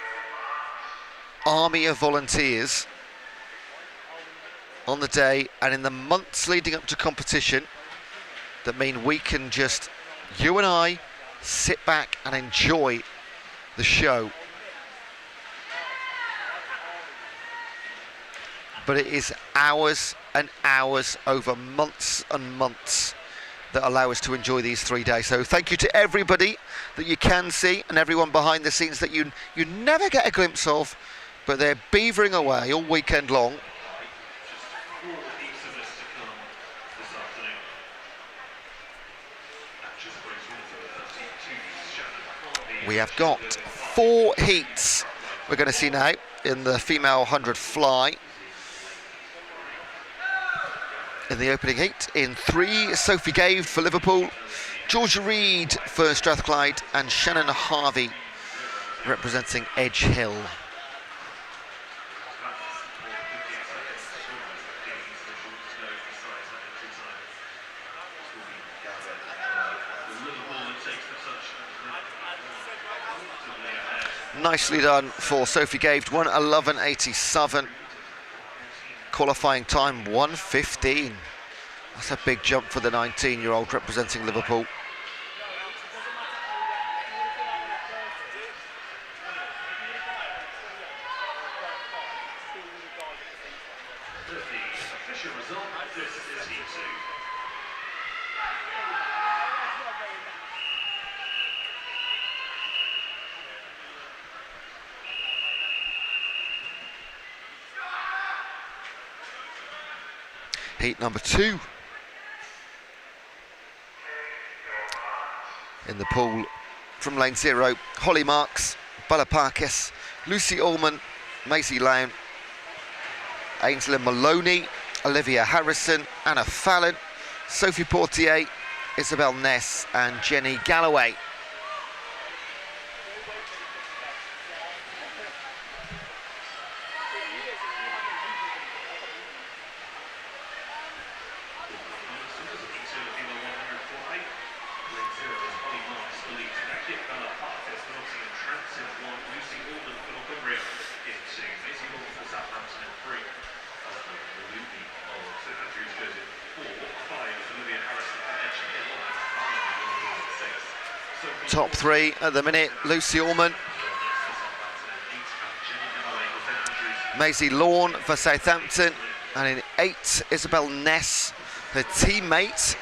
army of volunteers on the day and in the months leading up to competition that mean we can just, you and I, sit back and enjoy the show. But it is hours and hours over months and months that allow us to enjoy these 3 days. So thank you to everybody that you can see and everyone behind the scenes that you never get a glimpse of, but they're beavering away all weekend long. We have got 4 heats we're going to see now in the female 100 fly. In the opening heat, in 3, Sophie Gave for Liverpool, Georgia Reid for Strathclyde and Shannon Harvey representing Edge Hill. Nicely done for Sophie Gave, 1:11.87. Qualifying time 1:15. That's a big jump for the 19-year-old representing Liverpool. Heat number 2. In the pool from lane 0, Holly Marks, Bella Parkes, Lucy Allman, Maisie Lown, Ainsley Maloney, Olivia Harrison, Anna Fallon, Sophie Portier, Isabel Ness and Jenny Galloway. Top 3 at the minute, Lucy Orman, Maisie Lawn for Southampton, and in 8, Isabel Ness, her teammate.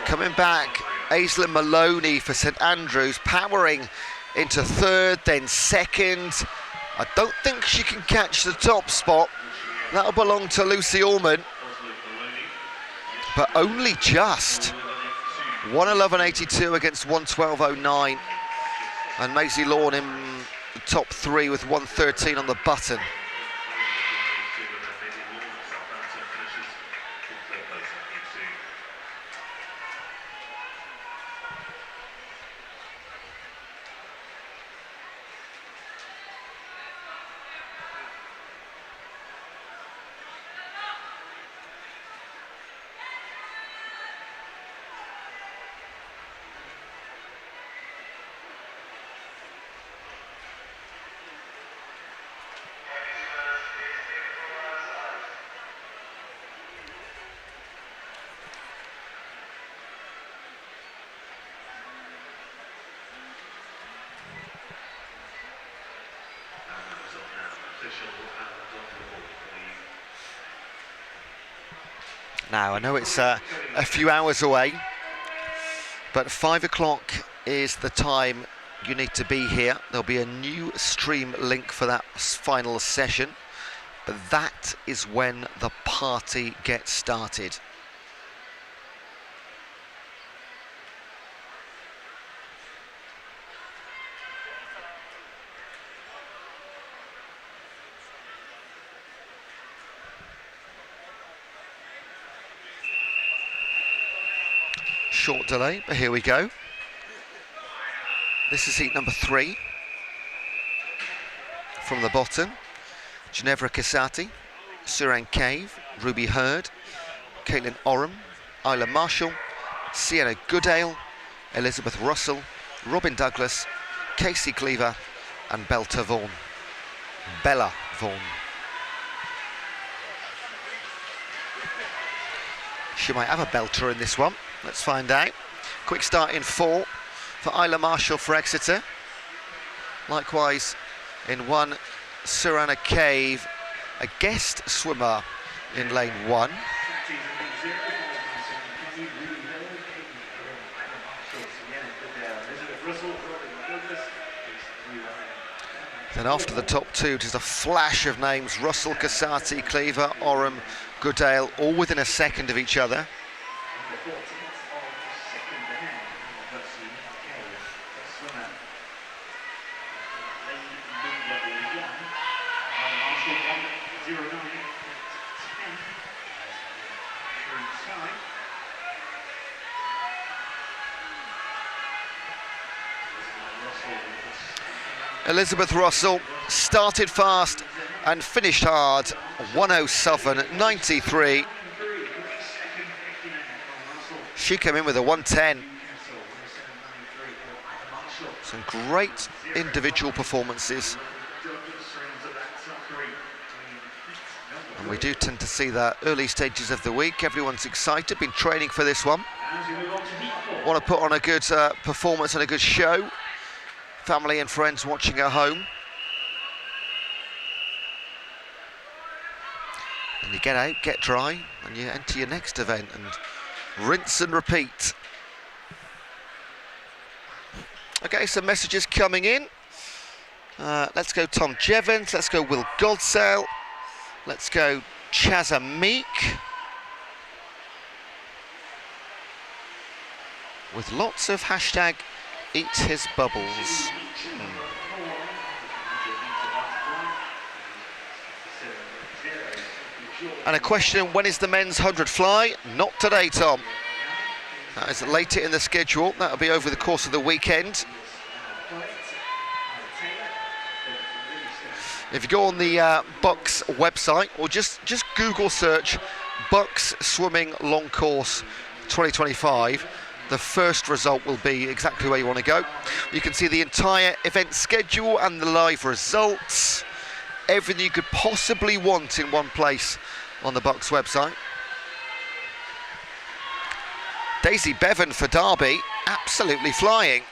Coming back, Aislinn Maloney for St Andrews, powering into 3rd, then 2nd. I don't think she can catch the top spot. That'll belong to Lucy Orman, but only just. 1:11.82 against 1:12.09, and Maisie Lawn in the top 3 with 1:13 on the button. Now, I know it's a few hours away, but 5 o'clock is the time you need to be here. There'll be a new stream link for that final session, but that is when the party gets started. Short delay, but here we go. This is heat number 3. From the bottom, Ginevra Casati, Suran Cave, Ruby Hurd, Caitlin Oram, Isla Marshall, Sienna Goodale, Elizabeth Russell, Robin Douglas, Casey Cleaver, and Bella Vaughan. She might have a belter in this one. Let's find out. Quick start in 4 for Isla Marshall for Exeter. Likewise in 1, Surana Cave, a guest swimmer in lane 1. Then after the top 2, there's a flash of names: Russell, Casati, Cleaver, Oram, Goodale, all within a second of each other. Elizabeth Russell started fast and finished hard. 1:07.93. She came in with a 1:10. Some great individual performances. And we do tend to see that early stages of the week. Everyone's excited, been training for this one. Want to put on a good performance and a good show. Family and friends watching at home. And you get out, get dry, and you enter your next event and rinse and repeat. Okay, some messages coming in. Let's go Tom Jevons, let's go Will Godsell, let's go Chazza Meek. With lots of hashtag eat his bubbles. And a question, when is the men's 100 fly? Not today, Tom. That is later in the schedule. That'll be over the course of the weekend. If you go on the BUCS website, or just Google search BUCS Swimming Long Course 2025, the first result will be exactly where you want to go. You can see the entire event schedule and the live results. Everything you could possibly want in one place on the BUCS website. Daisy Bevan for Derby, absolutely flying.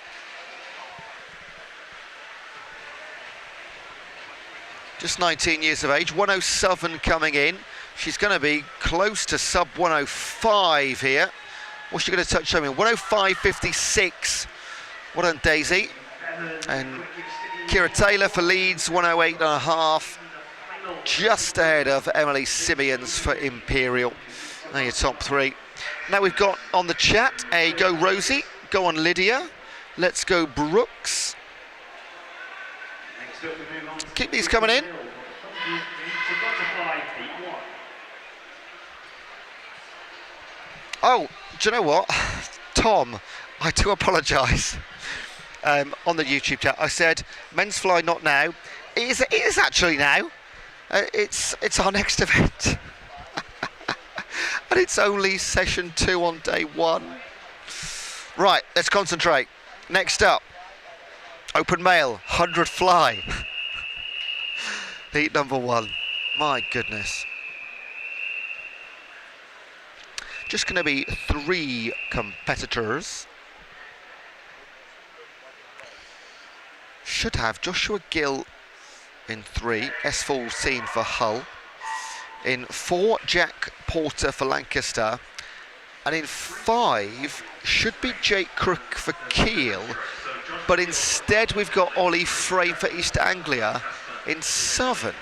Just 19 years of age, 107 coming in. She's going to be close to sub 105 here. What's she going to touch home in? 105.56. Well done, Daisy. And Kira Taylor for Leeds, 108.5. Just ahead of Emily Simeons for Imperial. Now your top three. Now we've got on the chat a go Rosie, go on Lydia, let's go Brooks. Keep these coming in. Oh, do you know what? Tom, I do apologise. On the YouTube chat, I said men's fly not now. It is actually now. It's our next event. And it's only session 2 on day 1. Right, let's concentrate. Next up, open male, 100 fly. Heat number 1. My goodness. Just going to be 3 competitors. Should have Joshua Gill in 3, S14 for Hull. In 4, Jack Porter for Lancaster. And in 5, should be Jake Crook for Kiel. But instead we've got Ollie Frame for East Anglia in 7.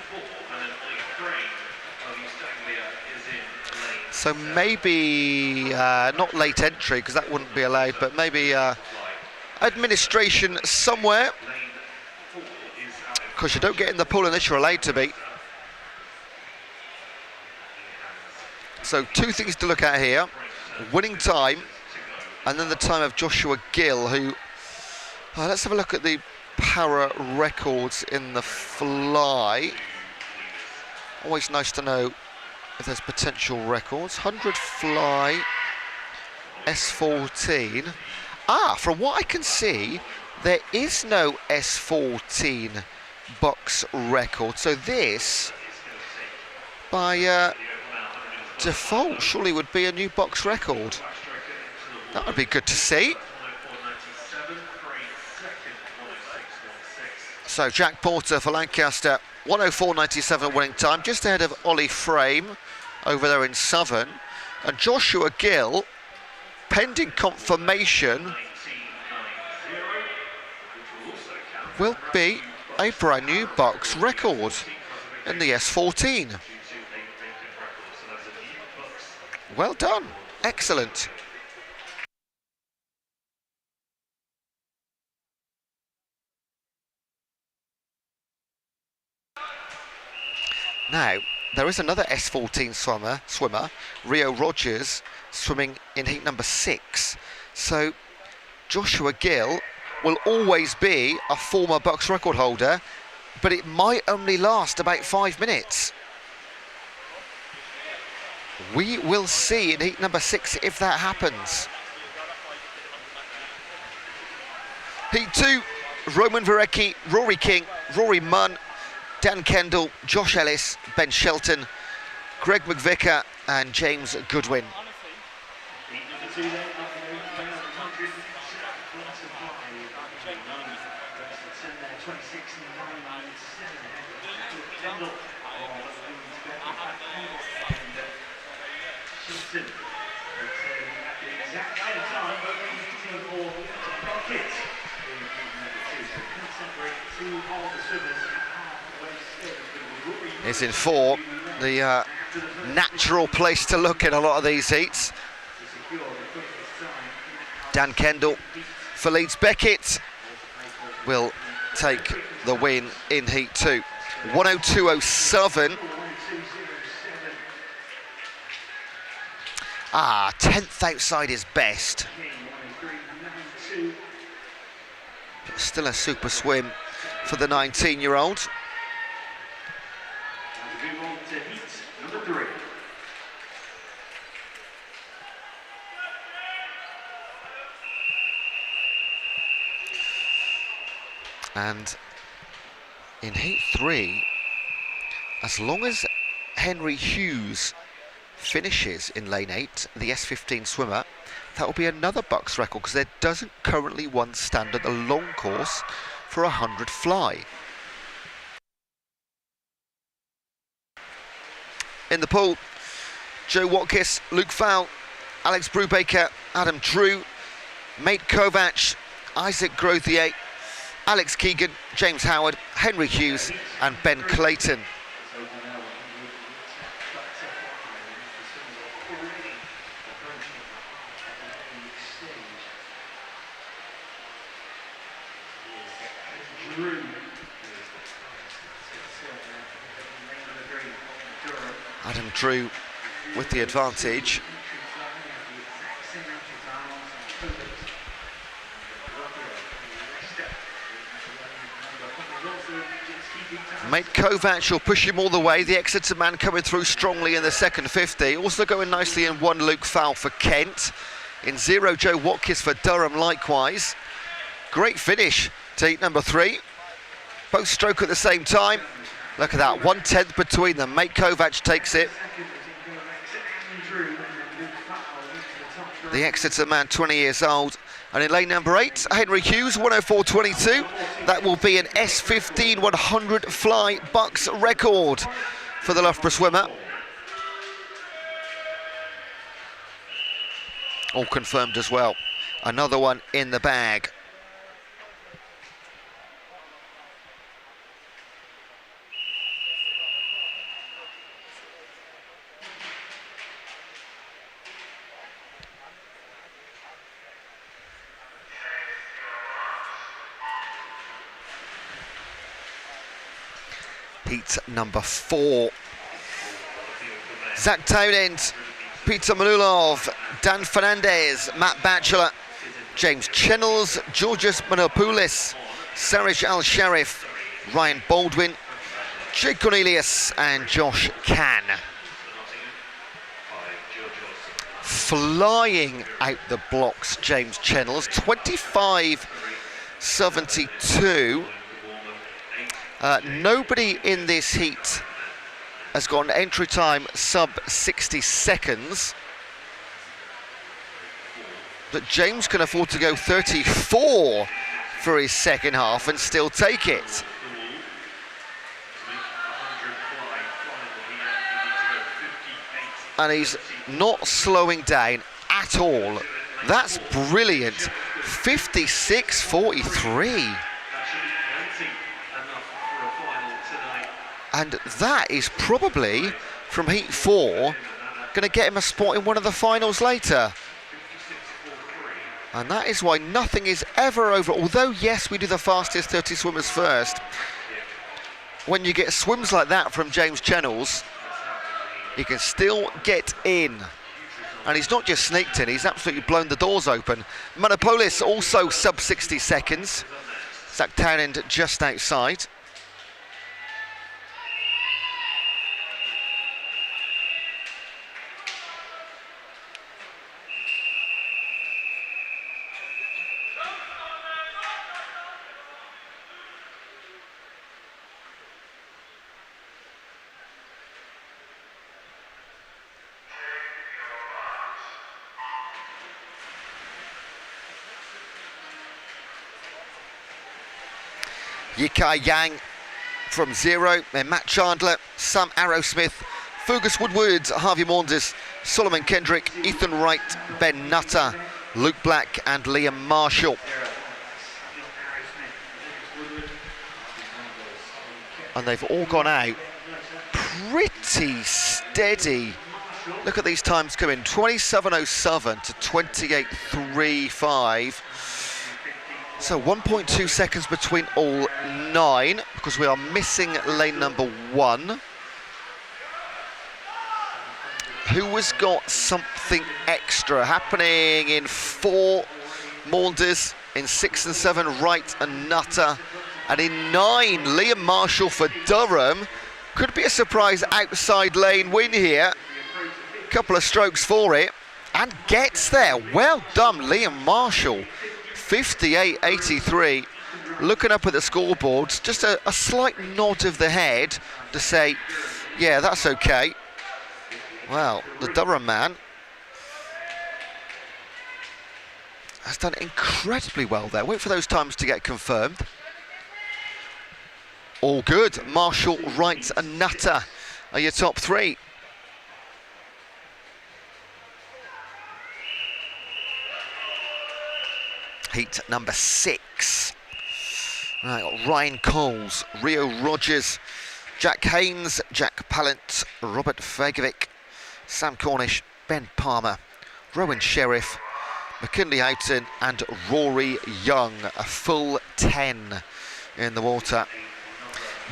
So maybe, not late entry, because that wouldn't be allowed, but maybe administration somewhere. Because you don't get in the pool unless you're allowed to be. So 2 things to look at here. Winning time, and then the time of Joshua Gill, who... let's have a look at the para records in the fly. Always nice to know if there's potential records. 100 fly, S14. From what I can see, there is no S14 BUCS record. So this, by default, surely would be a new BUCS record. That would be good to see. So Jack Porter for Lancaster, 104.97 winning time, just ahead of Ollie Frame over there in Southern. And Joshua Gill, pending confirmation, will be a brand new BUCS record in the S14. Well done, excellent. Now, there is another S14 swimmer, Rio Rogers, swimming in heat number 6. So Joshua Gill will always be a former BUCS record holder, but it might only last about 5 minutes. We will see in heat number 6 if that happens. Heat 2, Roman Virecki, Rory King, Rory Munn, Dan Kendall, Josh Ellis, Ben Shelton, Greg McVicker and James Goodwin. Is in 4, the natural place to look in a lot of these heats. Dan Kendall for Leeds. Beckett will take the win in heat 2. 102.07. 10th outside his best. But still a super swim for the 19-year-old. And in heat 3, as long as Henry Hughes finishes in lane 8, the S15 swimmer, that will be another BUCS record, because there doesn't currently one stand at the long course for 100 fly. In the pool, Joe Watkis, Luke Fowl, Alex Brubaker, Adam Drew, Mate Kovac, Isaac Grothier, Alex Keegan, James Howard, Henry Hughes and Ben Clayton. Adam Drew with the advantage. Mate Kovac will push him all the way. The Exeter man coming through strongly in the second 50. Also going nicely in 1 Luke Fowl for Kent. In 0 Joe Watkis for Durham likewise. Great finish to heat number 3. Both stroke at the same time. Look at that, 1/10 between them. Mate Kovac takes it. The Exeter man, 20 years old. And in lane number 8, Henry Hughes, 104.22. That will be an S15 100 fly BUCS record for the Loughborough swimmer. All confirmed as well. Another one in the bag. Heat number 4. Zach Townend, Peter Manulov, Dan Fernandez, Matt Batchelor, James Chennels, Georgios Manopoulos, Sarish Al-Sharif, Ryan Baldwin, Jake Cornelius and Josh Cann. Flying out the blocks, James Chennels, 25.72. Nobody in this heat has got an entry time sub 60 seconds. But James can afford to go 34 for his second half and still take it. And he's not slowing down at all. That's brilliant. 56.43. And that is probably, from heat 4, going to get him a spot in one of the finals later. And that is why nothing is ever over. Although, yes, we do the fastest 30 swimmers first. When you get swims like that from James Chennels, he can still get in. And he's not just sneaked in, he's absolutely blown the doors open. Manopoulos also sub 60 seconds. Zach Townend just outside. Yikai Yang from 0, then Matt Chandler, Sam Arrowsmith, Fergus Woodward, Harvey Maunders, Solomon Kendrick, Ethan Wright, Ben Nutter, Luke Black and Liam Marshall. And they've all gone out pretty steady. Look at these times coming, 27.07 to 28.35. So 1.2 seconds between all 9, because we are missing lane number 1. Who has got something extra happening in 4? Maunders, in 6 and 7, Wright and Nutter. And in 9, Liam Marshall for Durham. Could be a surprise outside lane win here. Couple of strokes for it. And gets there. Well done, Liam Marshall. 58.83. Looking up at the scoreboards, just a slight nod of the head to say, yeah, that's okay. Well, the Durham man has done incredibly well there. Wait for those times to get confirmed. All good. Marshall, Wright and Nutter are your top three. Heat number 6. Right, Ryan Coles, Rio Rogers, Jack Haynes, Jack Pallant, Robert Fegovic, Sam Cornish, Ben Palmer, Rowan Sheriff, McKinley Houghton and Rory Young, a full 10 in the water.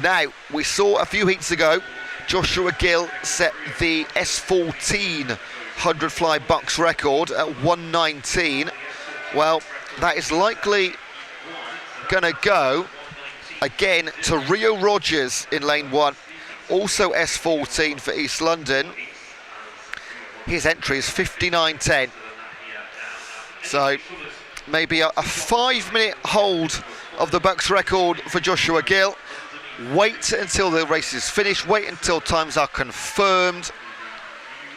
Now, we saw a few heats ago, Joshua Gill set the S14 100 fly BUCS record at 1:19. Well, that is likely going to go again to Rio Rogers in lane 1, also S14 for East London. His entry is 59.10. So maybe a 5-minute hold of the BUCS record for Joshua Gill. Wait until the race is finished, wait until times are confirmed,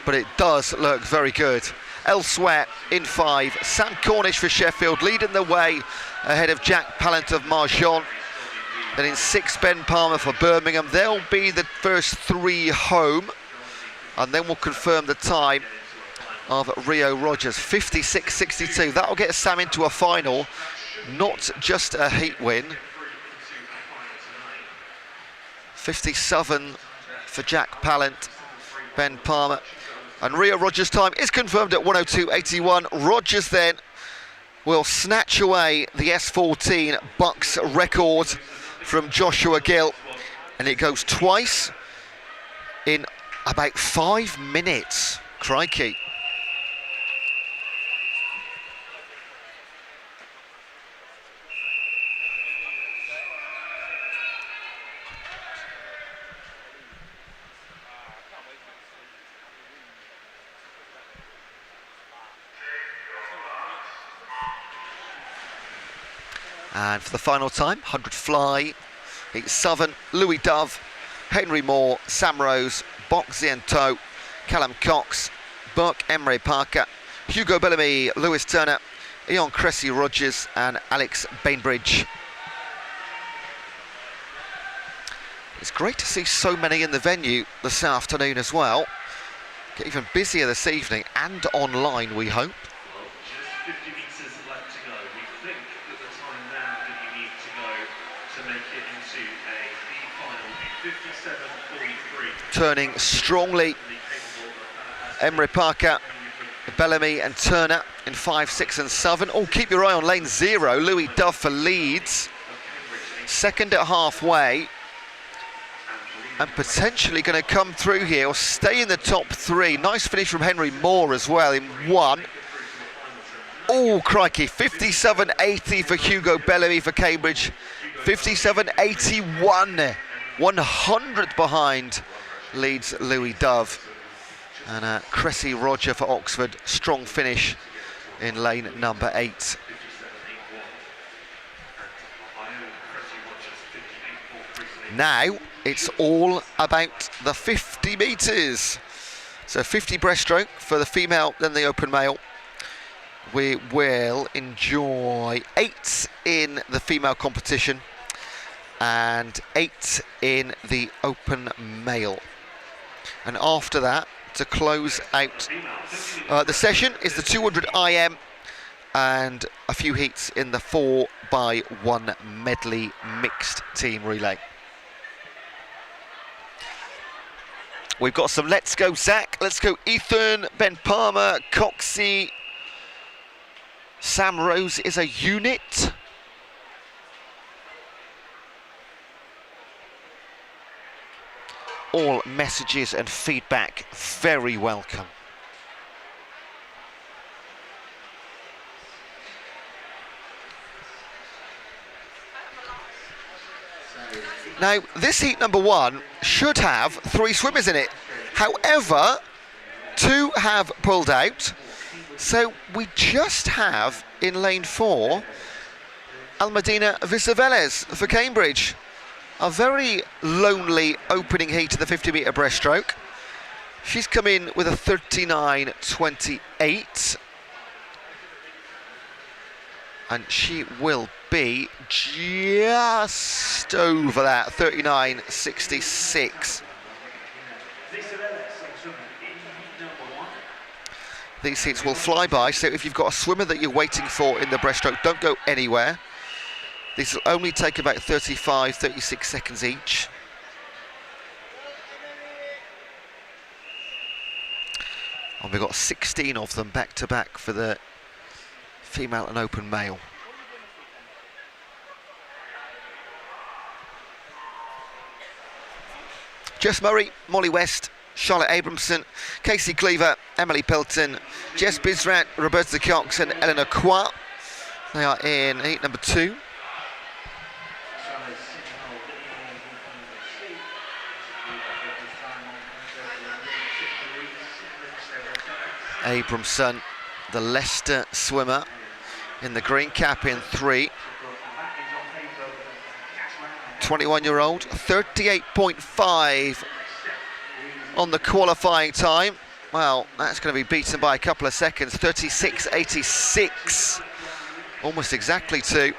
but it does look very good. Elsewhere in 5, Sam Cornish for Sheffield leading the way ahead of Jack Pallant of Marjon. Then in 6, Ben Palmer for Birmingham. They'll be the first 3 home, and then we'll confirm the time of Rio Rogers, 56.62. That'll get Sam into a final, not just a heat win. 57 for Jack Pallant, Ben Palmer. And Rio Rogers' time is confirmed at 1:02.81. Rogers then will snatch away the S14 BUCS record from Joshua Gill. And it goes twice in about 5 minutes. Crikey. And for the final time, 100 fly, it's Southern, Louis Dove, Henry Moore, Sam Rose, Bok Ziento, Callum Cox, Burke Emery Parker, Hugo Bellamy, Lewis Turner, Ian Cressy Rogers and Alex Bainbridge. It's great to see so many in the venue this afternoon as well. Get even busier this evening and online, we hope. 50 metres left to go. We think that the time now that you need to go to make it into a B final will be 57.43. Turning strongly, Emery Parker, Bellamy and Turner in 5, 6 and 7. Oh, keep your eye on lane 0, Louis Dove for Leeds. Second at halfway. And potentially going to come through here or stay in the top 3. Nice finish from Henry Moore as well in 1. Oh, crikey, 57.80 for Hugo Bellamy for Cambridge. 57.81, 100 behind leads Louis Dove. And Cressy Roger for Oxford, strong finish in lane number 8. Now it's all about the 50 metres. So 50 breaststroke for the female, then the open male. We will enjoy 8 in the female competition and 8 in the open male. And after that, to close out the session, is the 200 IM and a few heats in the 4x1 medley mixed team relay. We've got some Let's Go Zach, Let's Go Ethan, Ben Palmer, Coxey, Sam Rose is a unit. All messages and feedback very welcome. Now, this heat number 1 should have 3 swimmers in it. However, 2 have pulled out. So we just have in lane 4 Almadina Visaveles for Cambridge. A very lonely opening heat of the 50-metre breaststroke. She's come in with a 39.28. And she will be just over that, 39.66. These heats will fly by, so if you've got a swimmer that you're waiting for in the breaststroke, don't go anywhere. These will only take about 35, 36 seconds each. And we've got 16 of them back to back for the female and open male. Jess Murray, Molly West, Charlotte Abramson, Casey Cleaver, Emily Pelton, Jess Bisrat, Roberta Cox and Eleanor Qua. They are in heat number 2. Abramson, the Leicester swimmer, in the green cap in 3. 21-year-old, 38.5 on the qualifying time. Well, that's going to be beaten by a couple of seconds, 36.86, almost exactly 2.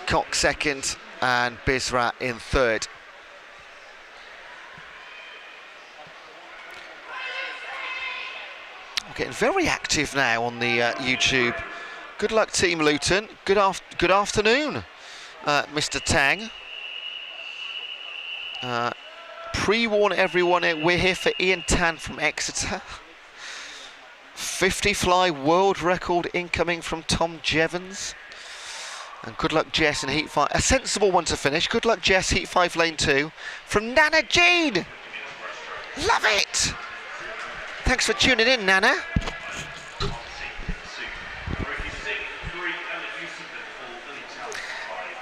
Cox second and Bisrat in 3rd. Getting very active now on the YouTube. Good luck, Team Luton. Good afternoon, Mr. Tang. Pre-warn everyone, we're here for Ian Tan from Exeter. 50 fly world record incoming from Tom Jevons. And good luck, Jess, in Heat 5. A sensible one to finish. Good luck, Jess, Heat 5, Lane 2. From Nana Jean. Love it. Thanks for tuning in, Nana.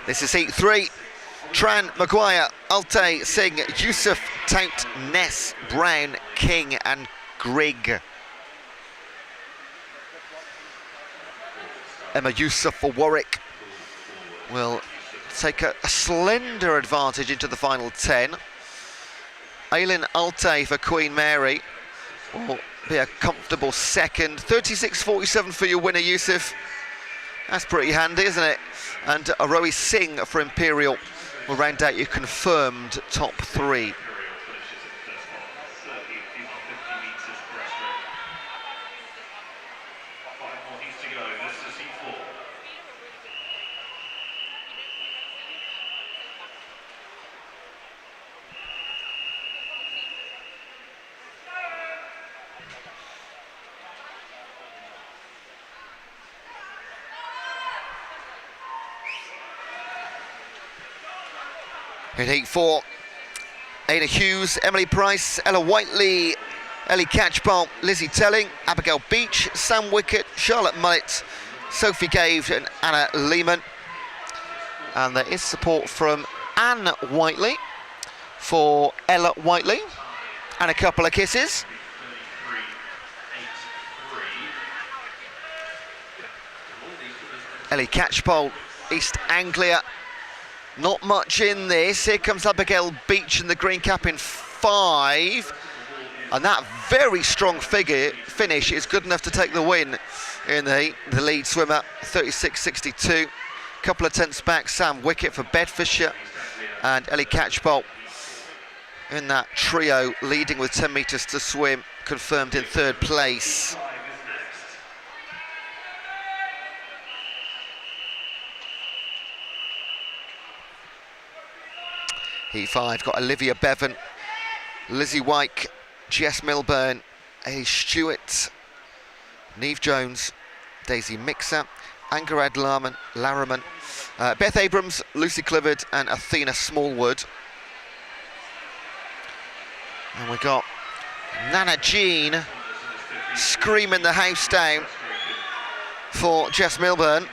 This is Heat 3. Tran, Maguire, Alte, Singh, Yusuf, Tout, Ness, Brown, King and Grigg. Emma Yusuf for Warwick will take a slender advantage into the final 10. Aileen Alte for Queen Mary will be a comfortable second. 36.47 for your winner, Yusuf. That's pretty handy, isn't it? And Arohi Singh for Imperial will round out your confirmed top 3. In Heat 4, Ada Hughes, Emily Price, Ella Whiteley, Ellie Catchpole, Lizzie Telling, Abigail Beach, Sam Wickett, Charlotte Mullett, Sophie Gave and Anna Lehman. And there is support from Anne Whiteley for Ella Whiteley. And a couple of kisses. Ellie Catchpole, East Anglia. Not much in this. Here comes Abigail Beach in the green cap in 5. And that very strong finish is good enough to take the win in the heat. The lead swimmer, 36.62. Couple of tenths back, Sam Wickett for Bedfordshire and Ellie Catchpole in that trio, leading with 10 metres to swim, confirmed in 3rd place. Heat 5 got Olivia Bevan, Lizzie Wyke, Jess Milburn, Ellie Stewart, Neve Jones, Daisy Mixer, Angarad Larriman, Beth Abrams, Lucy Clifford and Athena Smallwood. And we got Nana Jean screaming the house down for Jess Milburn.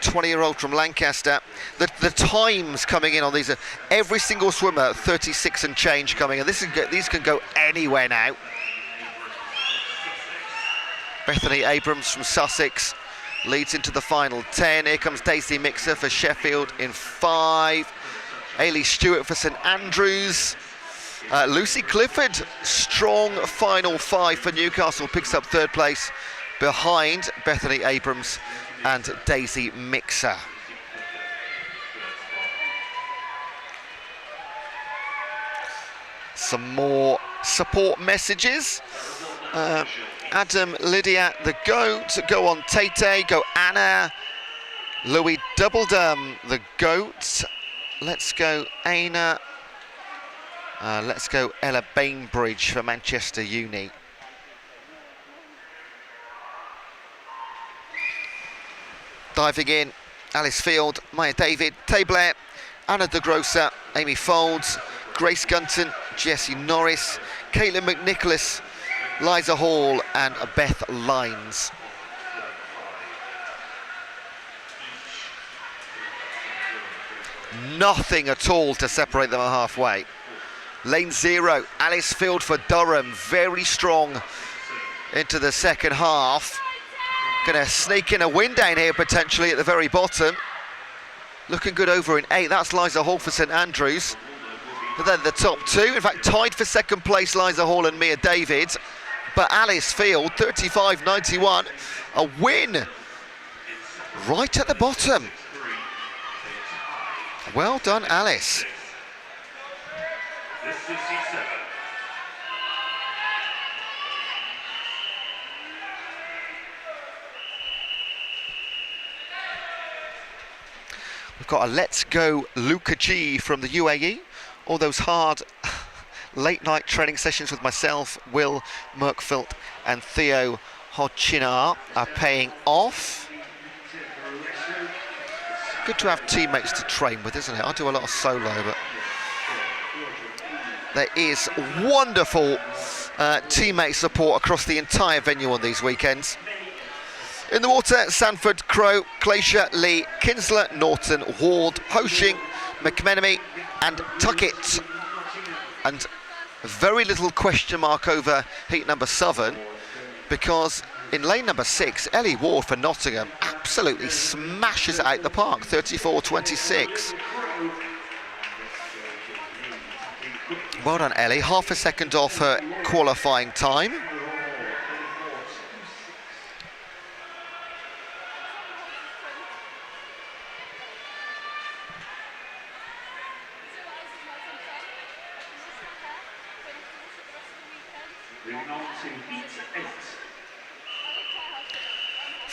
20-year-old from Lancaster. The times coming in on these are every single swimmer 36 and change coming, and these can go anywhere now. Bethany Abrams from Sussex leads into the final 10. Here comes Daisy Mixer for Sheffield in 5. Ailey Stewart for St Andrews. Lucy Clifford, strong final 5 for Newcastle, picks up 3rd place. behind Bethany Abrams and Daisy Mixer. Some more support messages. Adam, Lydia, the GOAT, go on Tate, go Anna, Louis Doubledum, the GOAT, let's go Aina, let's go Ella Bainbridge for Manchester Uni. Diving in, Alice Field, Maya David, Tay Blair, Anna de Grosser, Amy Folds, Grace Gunton, Jessie Norris, Caitlin McNicholas, Liza Hall and Beth Lines. Nothing at all to separate them at halfway. Lane 0, Alice Field for Durham, very strong into the second half. Gonna sneak in a win down here potentially at the very bottom. Looking good over in 8, that's Liza Hall for St Andrews. But then the top 2, in fact tied for second place, Liza Hall and Mia David. But Alice Field, 35.91, a win right at the bottom. Well done, Alice. We've got a Let's Go Luca G from the UAE. All those hard late night training sessions with myself, Will Merkfield and Theo Hodchinar are paying off. Good to have teammates to train with, isn't it? I do a lot of solo, but there is wonderful teammate support across the entire venue on these weekends. In the water, Sanford, Crow, Glacier, Lee, Kinsler, Norton, Ward, Hoshing, McMenemy and Tuckett. And very little question mark over heat number 7, because in lane number 6, Ellie Ward for Nottingham absolutely smashes it out the park, 34.26. Well done, Ellie, half a second off her qualifying time.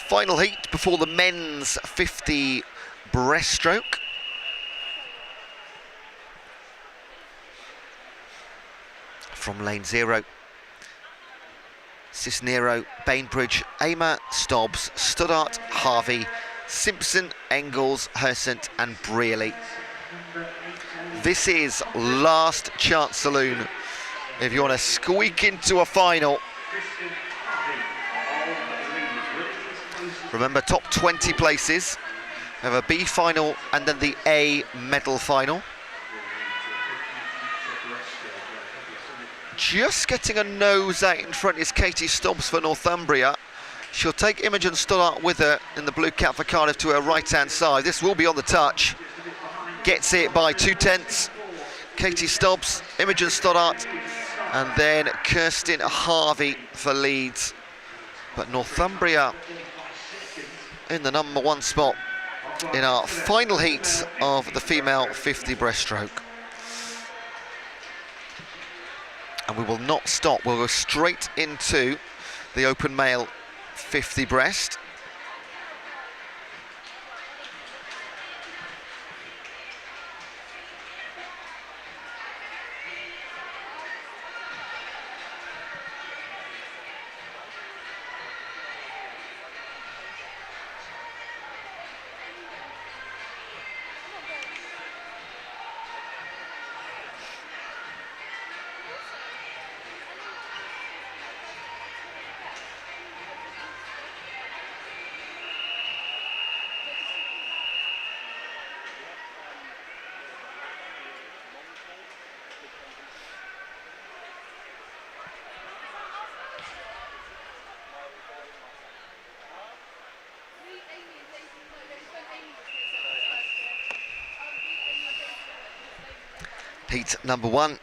Final heat before the men's 50 breaststroke. From lane 0, Cisnero, Bainbridge, Aymer, Stobbs, Stoddart, Harvey, Simpson, Engels, Hersant and Brearley. This is last chance saloon if you want to squeak into a final. Remember, top 20 places. We have a B final and then the A medal final. Just getting a nose out in front is Katie Stobbs for Northumbria. She'll take Imogen Stoddart with her in the blue cap for Cardiff to her right-hand side. This will be on the touch. Gets it by 2/10. Katie Stobbs, Imogen Stoddart, and then Kirsten Harvey for Leeds. But Northumbria in the number 1 spot in our final heat of the female 50 breaststroke. And we will not stop, we'll go straight into the open male 50 breast. Heat number 1,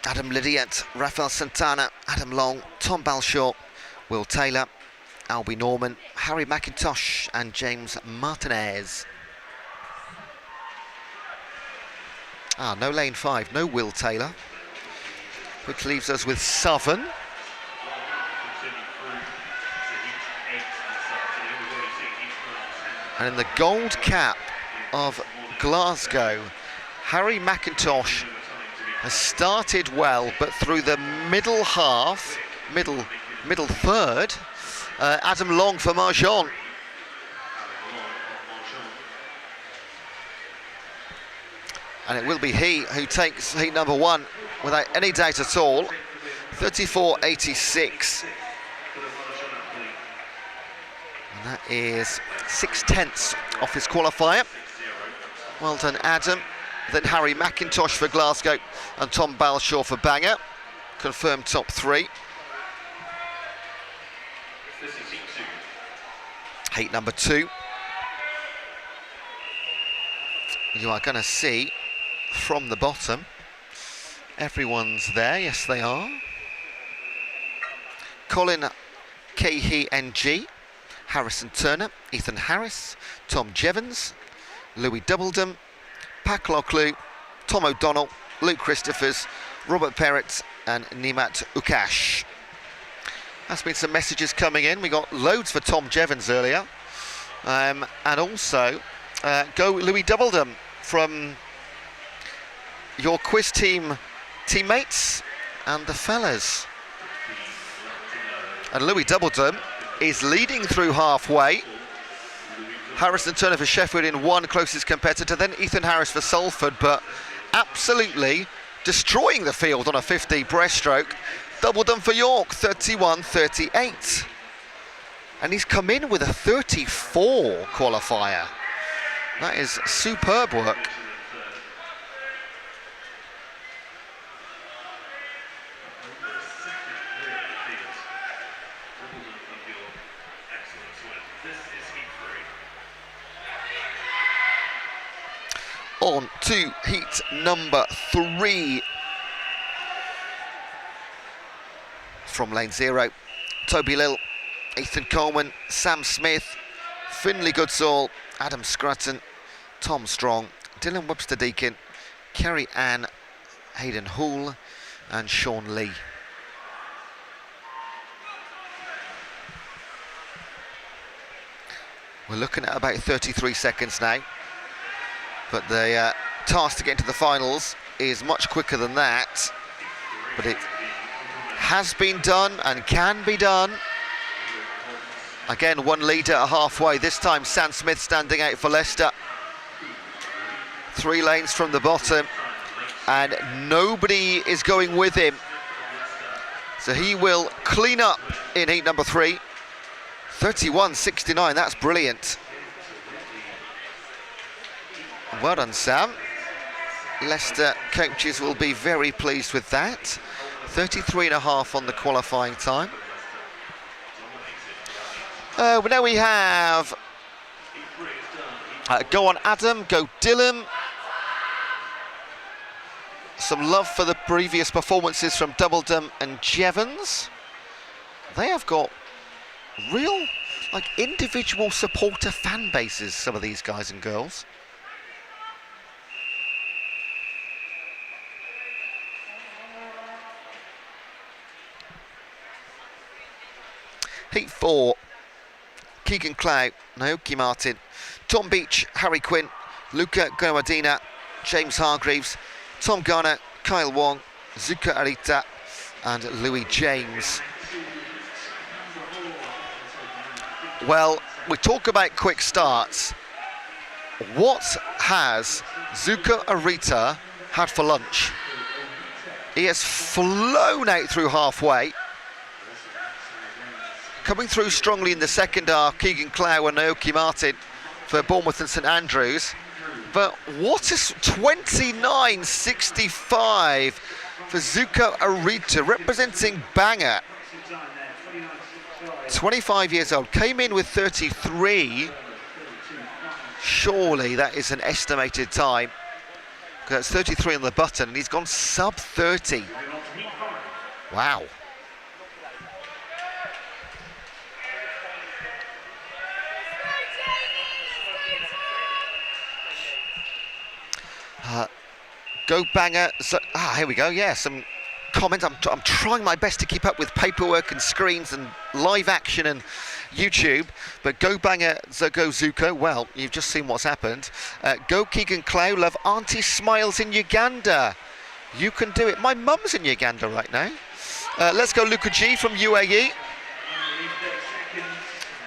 Adam Lydiat, Rafael Santana, Adam Long, Tom Balshaw, Will Taylor, Albie Norman, Harry McIntosh and James Martinez. No lane 5, no Will Taylor, which leaves us with Southern. And in the gold cap of Glasgow, Harry McIntosh has started well, but through the middle half, middle third, Adam Long for Marjon. And it will be he who takes heat number 1 without any doubt at all. 34.86. And that is 6/10 off his qualifier. Well done, Adam. Then Harry McIntosh for Glasgow and Tom Balshaw for Bangor. Confirmed top 3. Heat number 2. You are going to see from the bottom, everyone's there. Yes, they are. Colin KHNG, Harrison Turner, Ethan Harris, Tom Jevons, Louis Doubledum, Pat Locklew, Tom O'Donnell, Luke Christophers, Robert Perrett and Nimat Ukash. There's been some messages coming in. We got loads for Tom Jevons earlier. And also, go Louis Doubledum from your quiz team teammates and the fellas. And Louis Doubledum is leading through halfway. Harrison Turner for Sheffield in 1, closest competitor, then Ethan Harris for Salford, but absolutely destroying the field on a 50 breaststroke. Doubledum for York, 31.38. And he's come in with a 34 qualifier. That is superb work. On to heat number 3. From lane 0, Toby Lill, Ethan Coleman, Sam Smith, Finley Goodsall, Adam Scrutton, Tom Strong, Dylan Webster Deakin, Kerry Ann, Hayden Hall and Sean Lee. We're looking at about 33 seconds now. But the task to get into the finals is much quicker than that. But it has been done and can be done. Again, one leader at halfway. This time, Sam Smith standing out for Leicester. 3 lanes from the bottom. And nobody is going with him. So he will clean up in heat number 3. 31.69, that's brilliant. Well done, Sam. Leicester coaches will be very pleased with that. 33.5 on the qualifying time. Now we have go on Adam, go Dylan. Some love for the previous performances from Doubledum and Jevons. They have got real, like, individual supporter fan bases, some of these guys and girls. Heat 4, Keegan Clow, Naoki Martin, Tom Beach, Harry Quinn, Luca Gomadina, James Hargreaves, Tom Garner, Kyle Wong, Zuka Arita and Louis James. Well, we talk about quick starts. What has Zuka Arita had for lunch? He has flown out through halfway. Coming through strongly in the second half, Keegan Clow and Naoki Martin for Bournemouth and St Andrews. But what is 29.65 for Zuka Arita, representing Bangor. 25 years old, came in with 33. Surely that is an estimated time, because that's 33 on the button, and he's gone sub 30. Wow. Go banger. So, here we go. Yeah, some comments. I'm trying my best to keep up with paperwork and screens and live action and YouTube. But go banger, go Zuko. Well, you've just seen what's happened. Go Keegan Clow. Love Auntie Smiles in Uganda. You can do it. My mum's in Uganda right now. Let's go Luca G from UAE.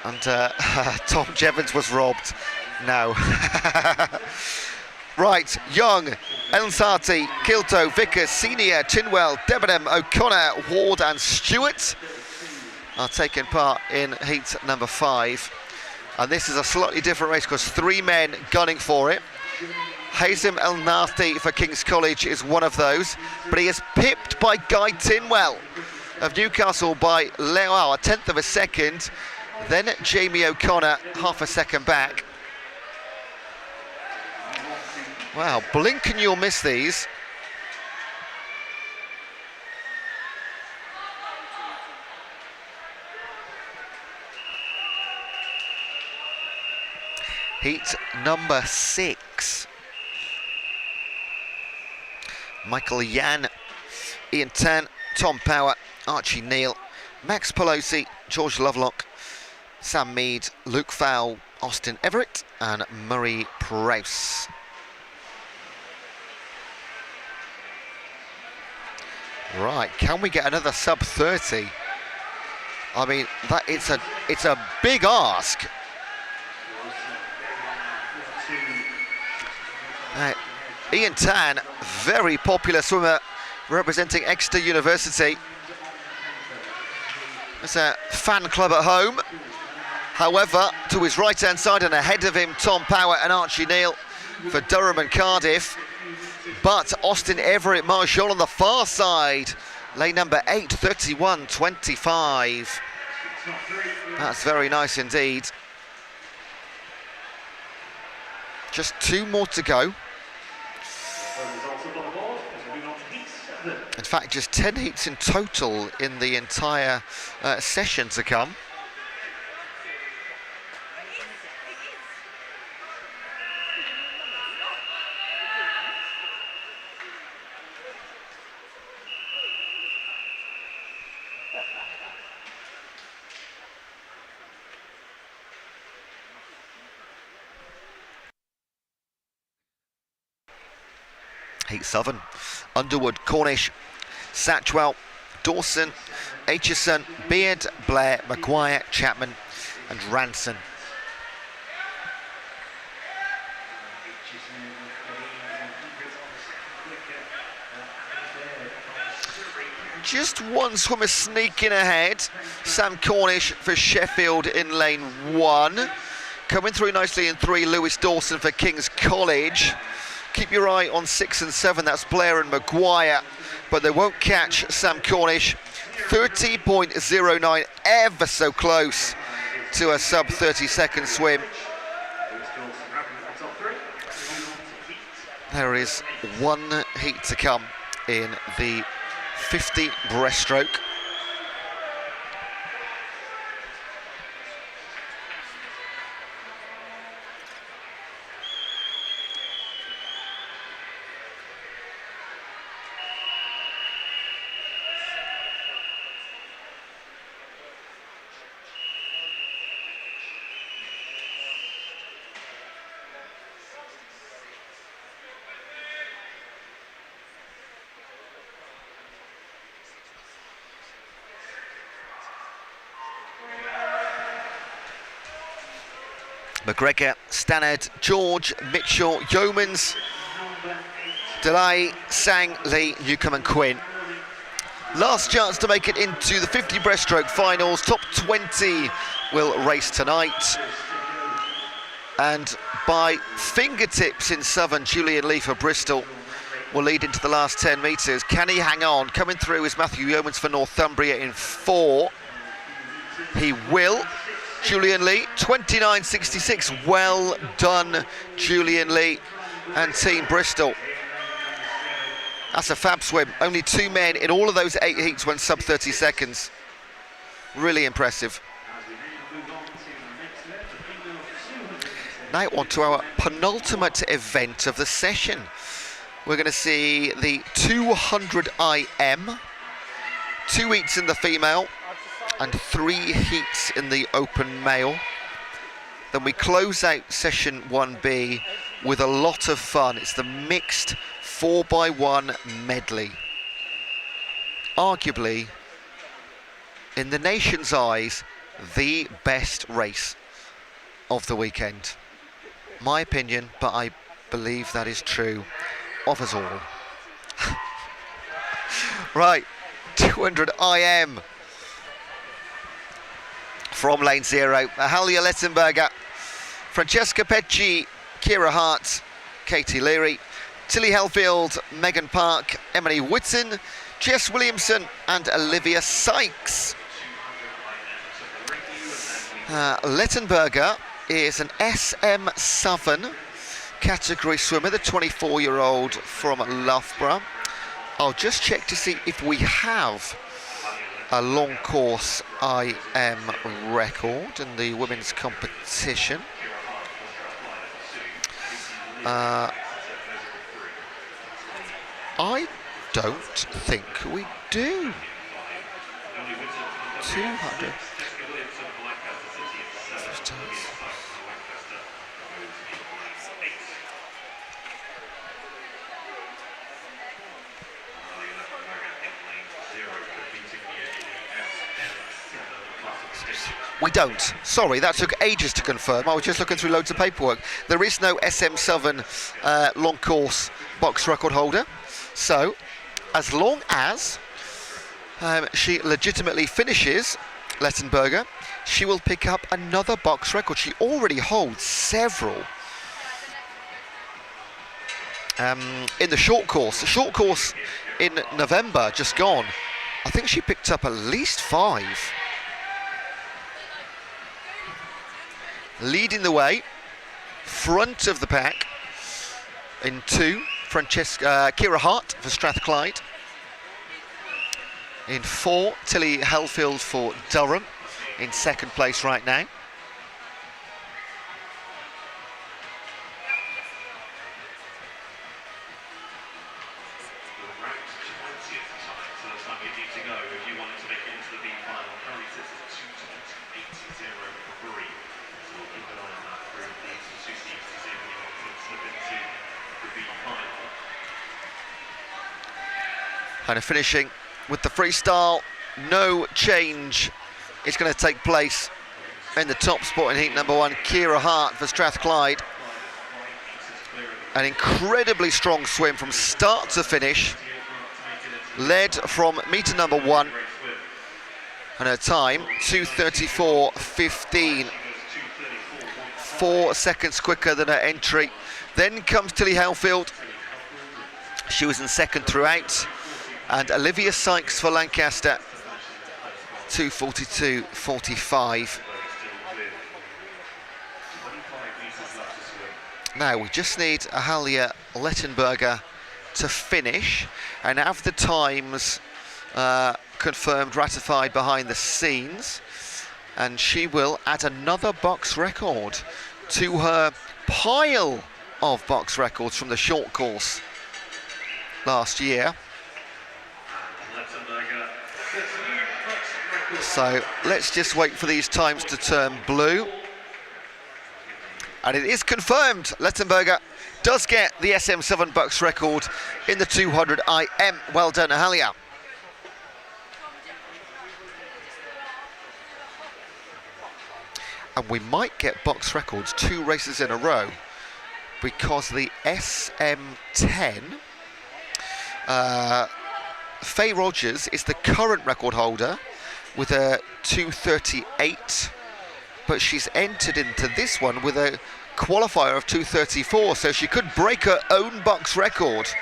And Tom Jevons was robbed. No. Right, Young, Elsati, Kilto, Vickers, Senior, Tinwell, Debenham, O'Connor, Ward and Stewart are taking part in heat number 5. And this is a slightly different race because 3 men gunning for it. Hazem El Nafti for King's College is one of those, but he is pipped by Guy Tinwell of Newcastle by Leo, a 1/10 of a second. Then Jamie O'Connor, half a second back. Wow, blink and you'll miss these. Heat number 6. Michael Yan, Ian Tan, Tom Power, Archie Neal, Max Pelosi, George Lovelock, Sam Mead, Luke Fowle, Austin Everett and Murray Prowse. Right, can we get another sub 30? I mean, it's a big ask. Ian Tan, very popular swimmer representing Exeter University. There's a fan club at home. However, to his right-hand side and ahead of him, Tom Power and Archie Neal for Durham and Cardiff. But Austin Everett Marshall on the far side, lane number 8, 31.25. That's very nice indeed. Just 2 more to go. In fact, just 10 heats in total in the entire session to come. Heat 7, Underwood, Cornish, Satchwell, Dawson, Aitchison, Beard, Blair, Maguire, Chapman and Ranson. Just one swimmer sneaking ahead, Sam Cornish for Sheffield in lane 1. Coming through nicely in 3, Lewis Dawson for King's College. Keep your eye on 6 and 7, that's Blair and Maguire, but they won't catch Sam Cornish. 30.09, ever so close to a sub 30-second swim. There is 1 heat to come in the 50 breaststroke. McGregor, Stannard, George, Mitchell, Yeomans, Delay, Sang, Lee, Newcomb and Quinn. Last chance to make it into the 50 breaststroke finals. Top 20 will race tonight. And by fingertips in Southern, Julian Lee for Bristol will lead into the last 10 metres. Can he hang on? Coming through is Matthew Yeomans for Northumbria in 4. He will. Julian Lee, 29.66. Well done, Julian Lee and Team Bristol. That's a fab swim. Only 2 men in all of those 8 heats went sub 30 seconds. Really impressive. Now on to our penultimate event of the session. we're going to see the 200 IM, 2 heats in the female and 3 heats in the open male. Then we close out session 1B with a lot of fun. It's the mixed 4x1 medley. Arguably, in the nation's eyes, the best race of the weekend. My opinion, but I believe that is true of us all. Right, 200 IM from lane 0. Ahalia Lettenberger, Francesca Pecci, Kira Hart, Katie Leary, Tilly Hellfield, Megan Park, Emily Whitson, Jess Williamson and Olivia Sykes. Lettenberger is an SM7 category swimmer, the 24-year-old from Loughborough. I'll just check to see if we have a long course IM record in the women's competition. I don't think we do. 200. We don't. Sorry, that took ages to confirm. I was just looking through loads of paperwork. There is no SM7 long course box record holder. So, as long as she legitimately finishes Lettenberger, she will pick up another box record. She already holds several. In the short course in November, just gone, I think she picked up at least 5. Leading the way, front of the pack, in 2, Kira Hart for Strathclyde. In 4, Tilly Hellfield for Durham, in 2nd place right now. And finishing with the freestyle, no change is going to take place in the top spot in heat number 1. Kira Hart for Strathclyde. An incredibly strong swim from start to finish. Led from metre number 1. And her time, 2:34.15. 4 seconds quicker than her entry. Then comes Tilly Hellfield. She was in 2nd throughout. And Olivia Sykes for Lancaster, 2:42.45. Now we just need Ahalia Lettenberger to finish and have the times confirmed, ratified behind the scenes, and she will add another box record to her pile of box records from the short course last year. So let's just wait for these times to turn blue. And it is confirmed, Lettenberger does get the SM7 box record in the 200 IM. Well done, Ahalia. And we might get box records 2 races in a row, because the SM10, Faye Rogers is the current record holder with a 2:38, but she's entered into this one with a qualifier of 2:34, so she could break her own box record.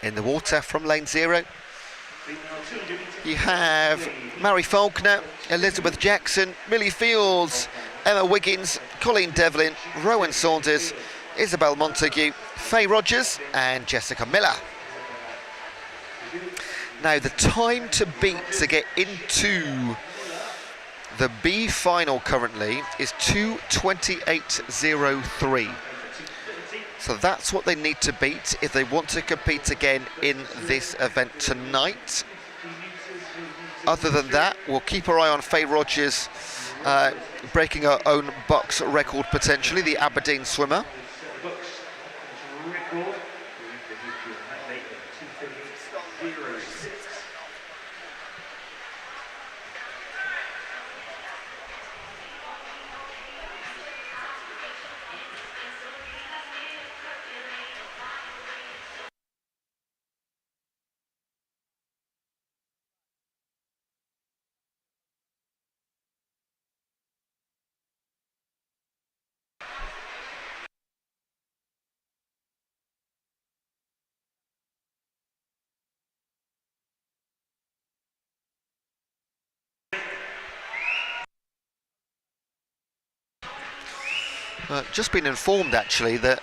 In the water from lane 0, You have Mary Faulkner, Elizabeth Jackson, Millie Fields, Emma Wiggins, Colleen Devlin, Rowan Saunders, Isabel Montague, Faye Rogers and Jessica Miller. Now the time to beat to get into the B final currently is 2:28.03. So that's what they need to beat if they want to compete again in this event tonight. Other than that, we'll keep our eye on Faye Rogers breaking her own BUCS record potentially, the Aberdeen swimmer. Just been informed actually that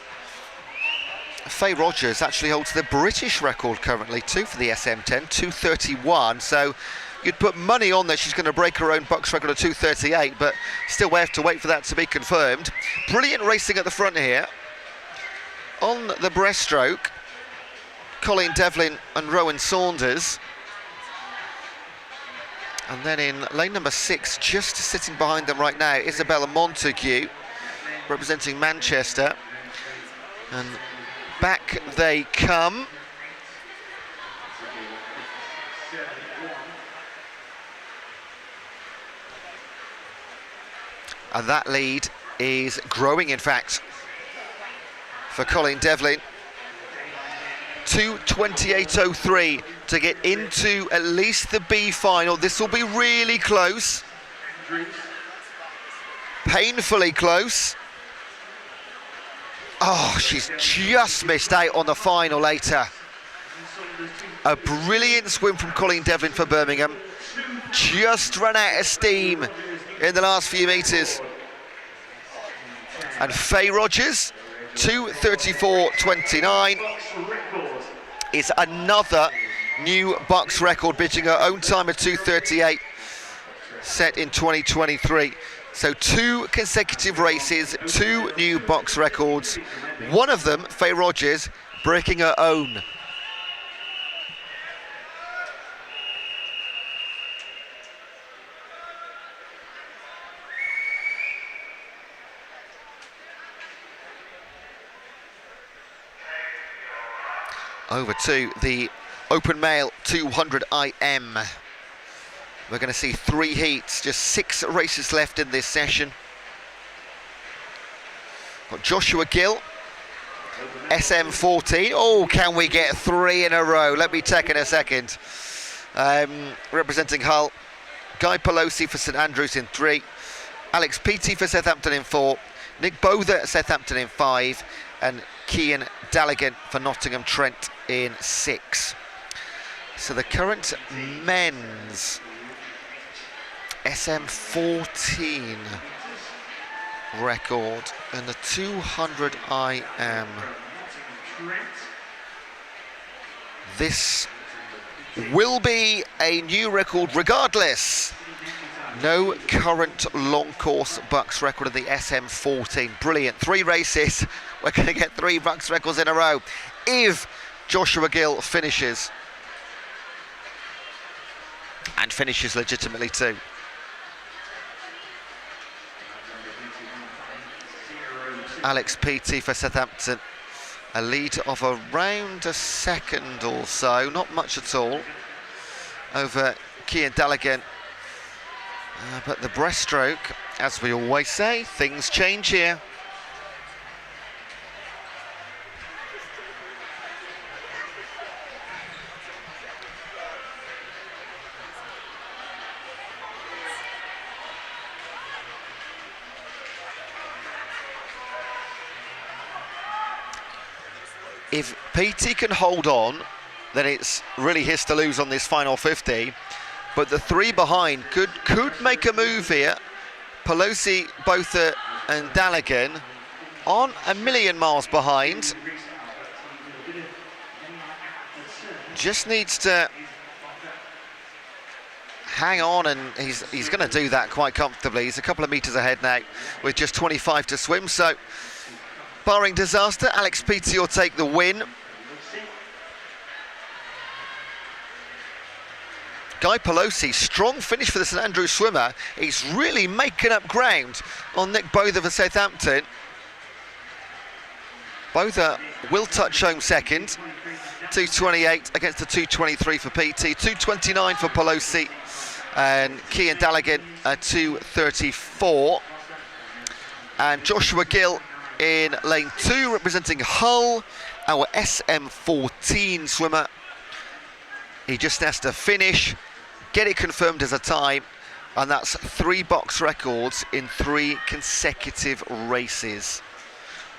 Faye Rogers actually holds the British record currently too for the SM10, 2:31. So you'd put money on that she's going to break her own BUCS record of 2:38, but still we have to wait for that to be confirmed. Brilliant racing at the front here. On the breaststroke, Colleen Devlin and Rowan Saunders. And then in lane number 6, just sitting behind them right now, Isabella Montague, representing Manchester. And back they come. And that lead is growing, in fact, for Colleen Devlin. 2:28.03 to get into at least the B final. This will be really close. Painfully close. Oh, she's just missed out on the final later. A brilliant swim from Colleen Devlin for Birmingham. Just ran out of steam in the last few metres. And Faye Rogers, 2:34.29, is another new BUCS record, beating her own time of 2:38, set in 2023. So 2 consecutive races, 2 new BUCS records. One of them, Faye Rogers, breaking her own. Over to the open male 200 IM. We're going to see 3 heats, just 6 races left in this session. Got Joshua Gill, SM14. Oh, can we get 3 in a row? Let me check in a second. Representing Hull, Guy Pelosi for St Andrews in 3, Alex Peaty for Southampton in 4, Nick Bother at Southampton in 5, and Cian Dallaghan for Nottingham Trent in 6. So the current men's SM14 record in the 200 IM. This will be a new record regardless. No current long course BUCS record of the SM14. Brilliant. 3 races. We're going to get 3 BUCS records in a row if Joshua Gill finishes. And finishes legitimately too. Alex Peaty for Southampton. A lead of around a second or so, not much at all, over Cian Dallaghan. But the breaststroke, as we always say, things change here. If Peaty can hold on then it's really his to lose on this final 50. But the three behind could make a move here. Pelosi, Botha and Daligan aren't a million miles behind. Just needs to hang on, and he's going to do that quite comfortably. He's a couple of metres ahead now with just 25 to swim. So, barring disaster, Alex Peaty will take the win. Guy Pelosi, strong finish for the St Andrews swimmer. He's really making up ground on Nick Botha for Southampton. Botha will touch home second. 2:28 against the 2:23 for PT, 2:29 for Pelosi, and Cian Daligan at 2:34. And Joshua Gill in lane 2, representing Hull, our SM14 swimmer. He just has to finish, get it confirmed as a time, and that's 3 box records in 3 consecutive races,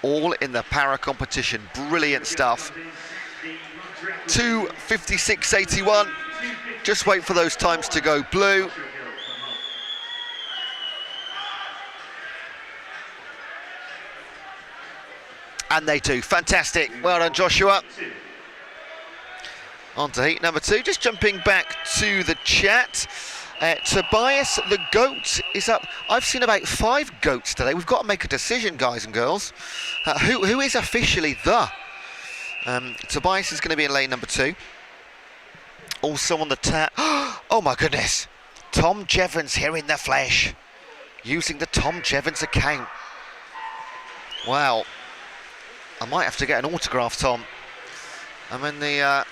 all in the para competition. Brilliant stuff. 2:56.81. Just wait for those times to go blue. And they do. Fantastic. Well done, Joshua. On to heat number 2. Just jumping back to the chat. Tobias the Goat is up. I've seen about 5 goats today. We've got to make a decision, guys and girls. Who is officially the? Tobias is going to be in lane number 2. Also on the tap. Oh my goodness. Tom Jevons here in the flesh, using the Tom Jevons account. Wow. I might have to get an autograph, Tom. I'm in the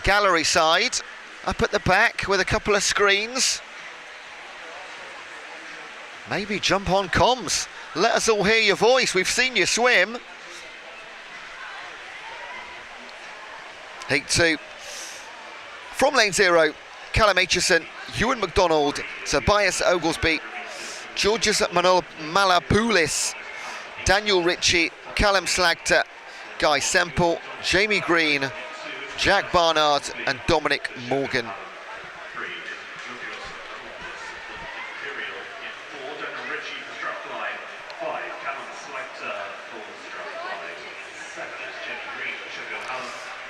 gallery side, up at the back with a couple of screens. Maybe jump on comms. Let us all hear your voice. We've seen you swim. Heat 2. From lane 0, Callum Aitchison, Ewan McDonald, Tobias Oglesby, Georgios Malapoulis, Daniel Ritchie, Callum Slagter, Guy Semple, Jamie Green, Jack Barnard and Dominic Morgan.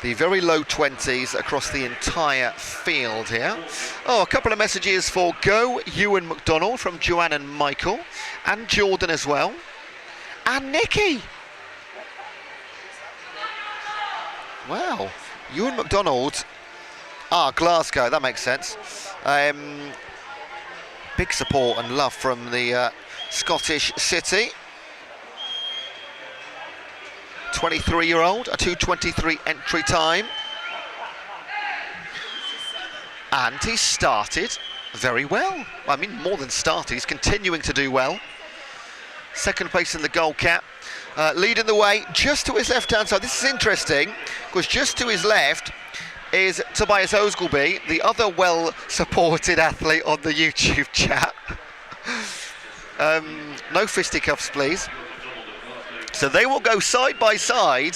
The very low 20s across the entire field here. Oh, a couple of messages for Go Ewan McDonald from Joanne and Michael, and Jordan as well, and Nikki. Wow, Ewan McDonald. Glasgow, that makes sense. Big support and love from the Scottish city. 23-year-old, a 2:23 entry time. And he started very well. I mean, more than started, he's continuing to do well. Second place in the gold cap. Leading the way just to his left-hand side. This is interesting, because just to his left is Tobias Oglesby, the other well-supported athlete on the YouTube chat. No fisticuffs, please. So they will go side by side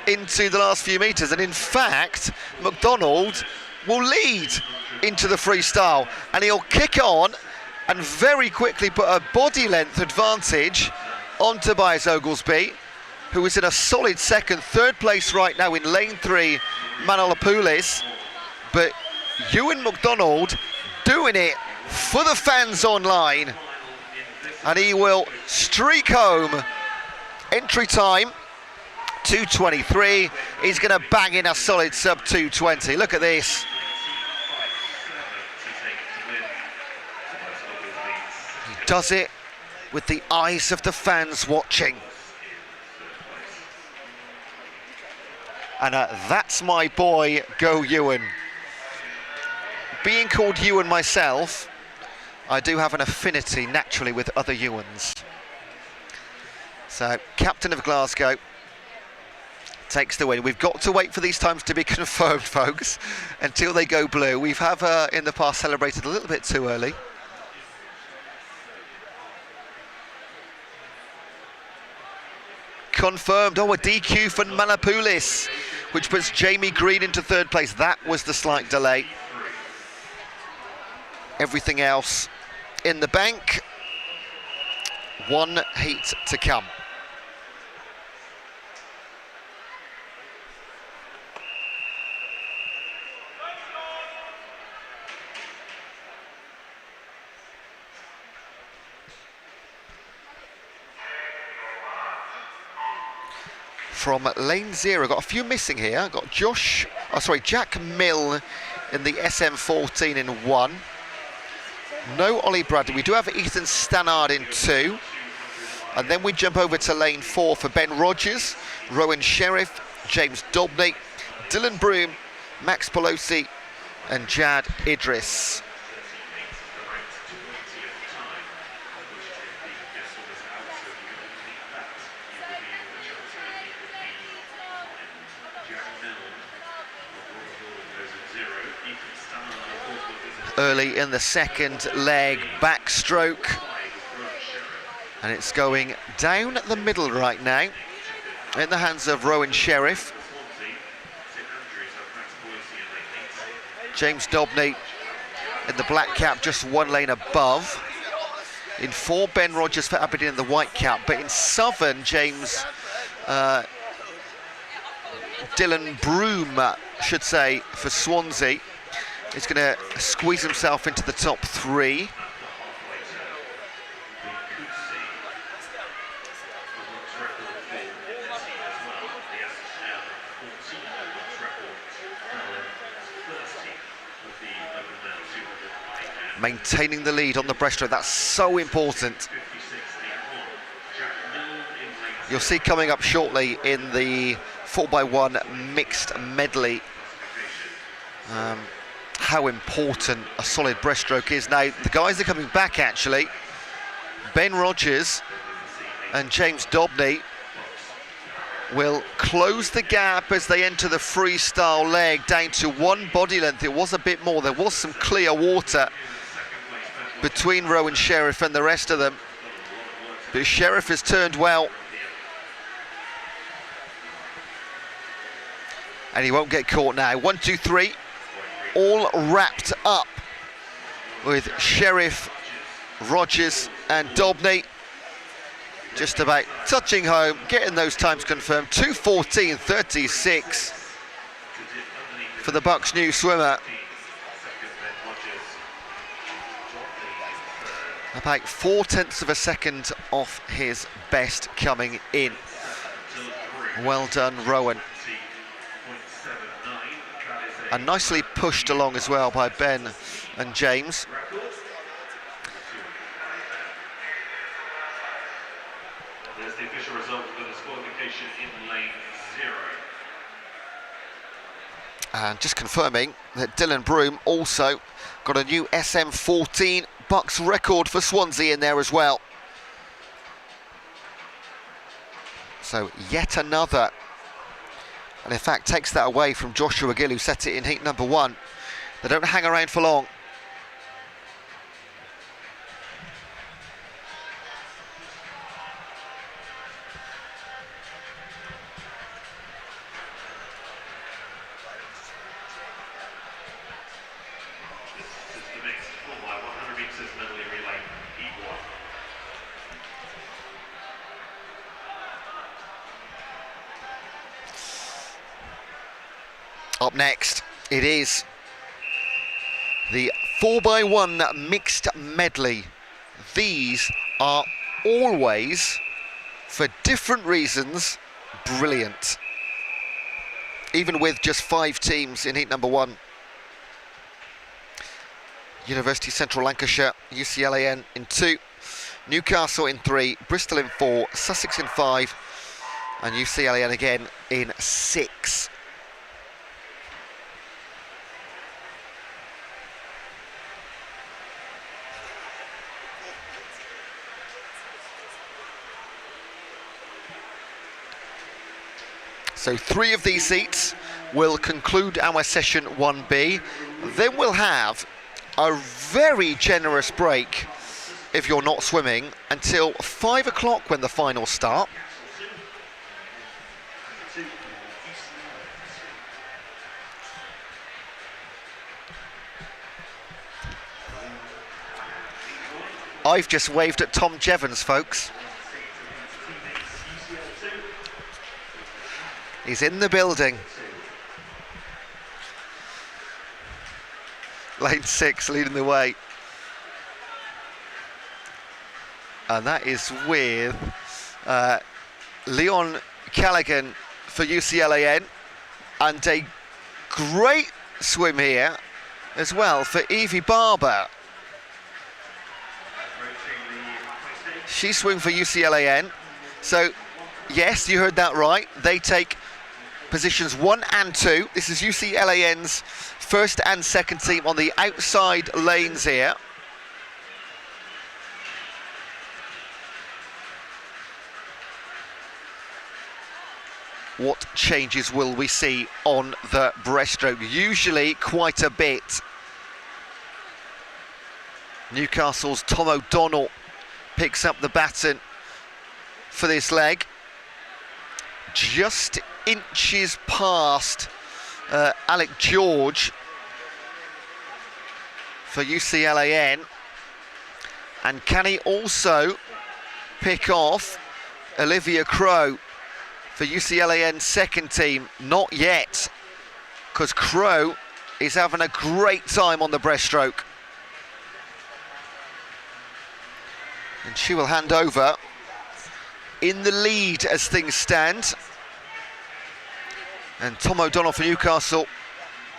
into the last few metres, and in fact, McDonald will lead into the freestyle, and he'll kick on and very quickly put a body length advantage on Tobias Oglesby, who is in a solid second. Third place right now in lane 3, Manolopoulos, but Ewan McDonald doing it for the fans online, and he will streak home. Entry time 2:23. He's going to bang in a solid sub 2:20. Look at this. He does it with the eyes of the fans watching. And that's my boy, Go Ewan. Being called Ewan myself, I do have an affinity naturally with other Ewans. So, captain of Glasgow takes the win. We've got to wait for these times to be confirmed, folks, until they go blue. We have in the past celebrated a little bit too early. Confirmed. Oh, a DQ for Manolopoulos. which puts Jamie Green into third place. That was the slight delay. Everything else in the bank. One heat to come. From lane 0, got a few missing here. Got Jack Mill in the SM14 in 1. No Ollie Bradley. We do have Ethan Stannard in 2. And then we jump over to lane 4 for Ben Rogers, Rowan Sheriff, James Dobney, Dylan Broom, Max Pelosi and Jad Idris. Early in the second leg, backstroke, and it's going down the middle right now in the hands of Rowan Sheriff. James Dobney in the black cap, just one lane above. In 4, Ben Rogers for Aberdeen in the white cap, but in Southern, James Dylan Broom, should say, for Swansea. He's going to squeeze himself into the top 3. Maintaining the lead on the breaststroke, that's so important. You'll see coming up shortly in the 4x1 mixed medley how important a solid breaststroke is. Now, the guys are coming back actually. Ben Rogers and James Dobney will close the gap as they enter the freestyle leg down to 1 body length. It was a bit more, there was some clear water between Rowan Sheriff and the rest of them. But Sheriff has turned well. And he won't get caught now. 1, 2, 3. All wrapped up with Sheriff, Rogers and Dobney. Just about touching home, getting those times confirmed. 2:14.36 for the BUCS new swimmer. About 0.4 of a second off his best coming in. Well done, Rowan. And nicely pushed along as well by Ben and James. There's the official result for the disqualification in lane 0. And just confirming that Dylan Broom also got a new SM14 BUCS record for Swansea in there as well. So yet another, and in fact takes that away from Joshua Gill, who set it in heat number 1. They don't hang around for long. Up next, it is the 4x1 mixed medley. These are always, for different reasons, brilliant. Even with just 5 teams in heat number 1. University Central Lancashire, UCLAN in 2, Newcastle in 3, Bristol in 4, Sussex in 5, and UCLAN again in 6. So 3 of these seats will conclude our session 1B. Then we'll have a very generous break, if you're not swimming, until 5 o'clock when the finals start. I've just waved at Tom Jevons, folks. He's in the building. Lane 6 leading the way. And that is with Leon Callaghan for UCLAN, and a great swim here as well for Evie Barber. She swung for UCLAN. So yes, you heard that right. They take positions 1 and 2. This is UCLAN's first and second team on the outside lanes here. What changes will we see on the breaststroke? Usually quite a bit. Newcastle's Tom O'Donnell picks up the baton for this leg. Just inches past Alec George for UCLAN. And can he also pick off Olivia Crowe for UCLAN's second team? Not yet, because Crowe is having a great time on the breaststroke. And she will hand over in the lead as things stand. And Tom O'Donnell for Newcastle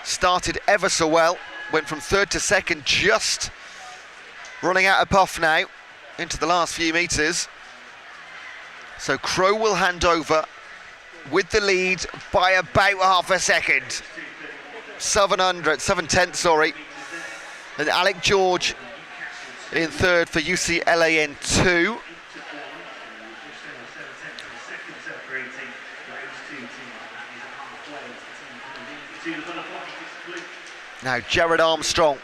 started ever so well, went from third to second, just running out of puff now into the last few metres. So Crowe will hand over with the lead by about half a second. 7/10, sorry. And Alec George in third for UCLAN 2. Now Jared Armstrong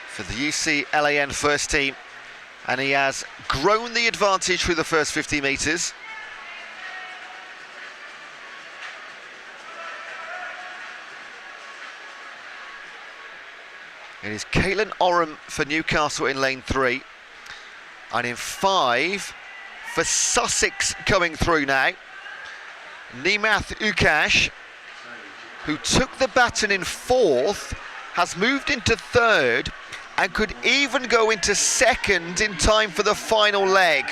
for the UCLAN first team, and he has grown the advantage through the first 50 metres. It is Caitlin Oram for Newcastle in lane 3, and in 5 for Sussex coming through now. Nimath Ukash, who took the baton in 4th, has moved into 3rd and could even go into 2nd in time for the final leg.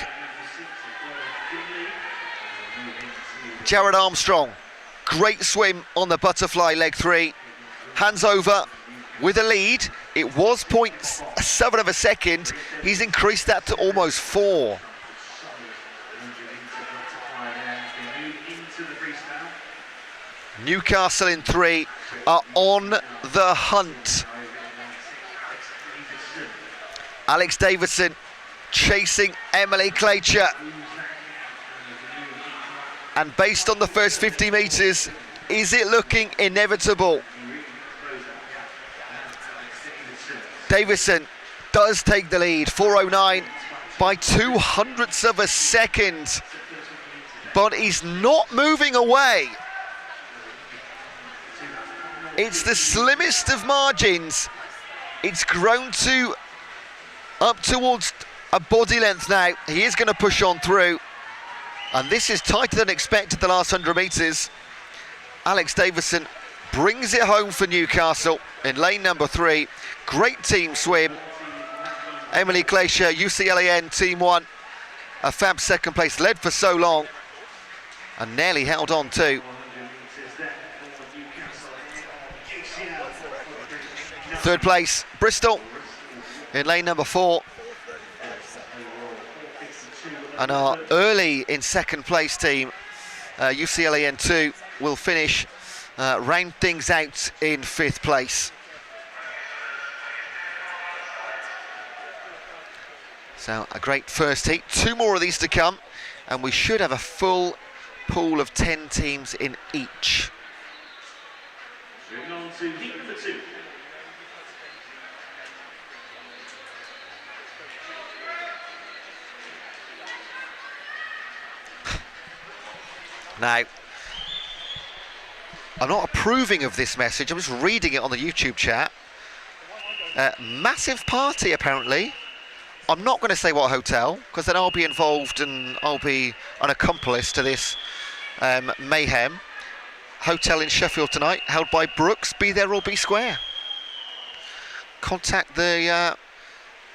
Jared Armstrong, great swim on the butterfly leg 3, hands over with a lead. It was 0.7 of a second, he's increased that to almost 4. Newcastle in 3 are on the hunt. Alex Davison chasing Emily Claycher. And based on the first 50 metres, is it looking inevitable? Davison does take the lead, 4:09 by 0.02 of a second. But he's not moving away. It's the slimmest of margins. It's grown to up towards a body length now. He is going to push on through. And this is tighter than expected the last 100 metres. Alex Davison brings it home for Newcastle in lane number 3. Great team swim. Emily Claycher, UCLAN Team 1. A fab second place, led for so long. And nearly held on too. Third place, Bristol in lane number 4. And our early in second place team, UCLAN 2, will finish, round things out in 5th place. So a great first heat. 2 more of these to come, and we should have a full pool of 10 teams in each. Moving on to heat number 2. Now, I'm not approving of this message, I'm just reading it on the YouTube chat. Massive party, apparently. I'm not going to say what hotel, because then I'll be involved and I'll be an accomplice to this mayhem. Hotel in Sheffield tonight, held by BUCS. Be there or be square. Contact the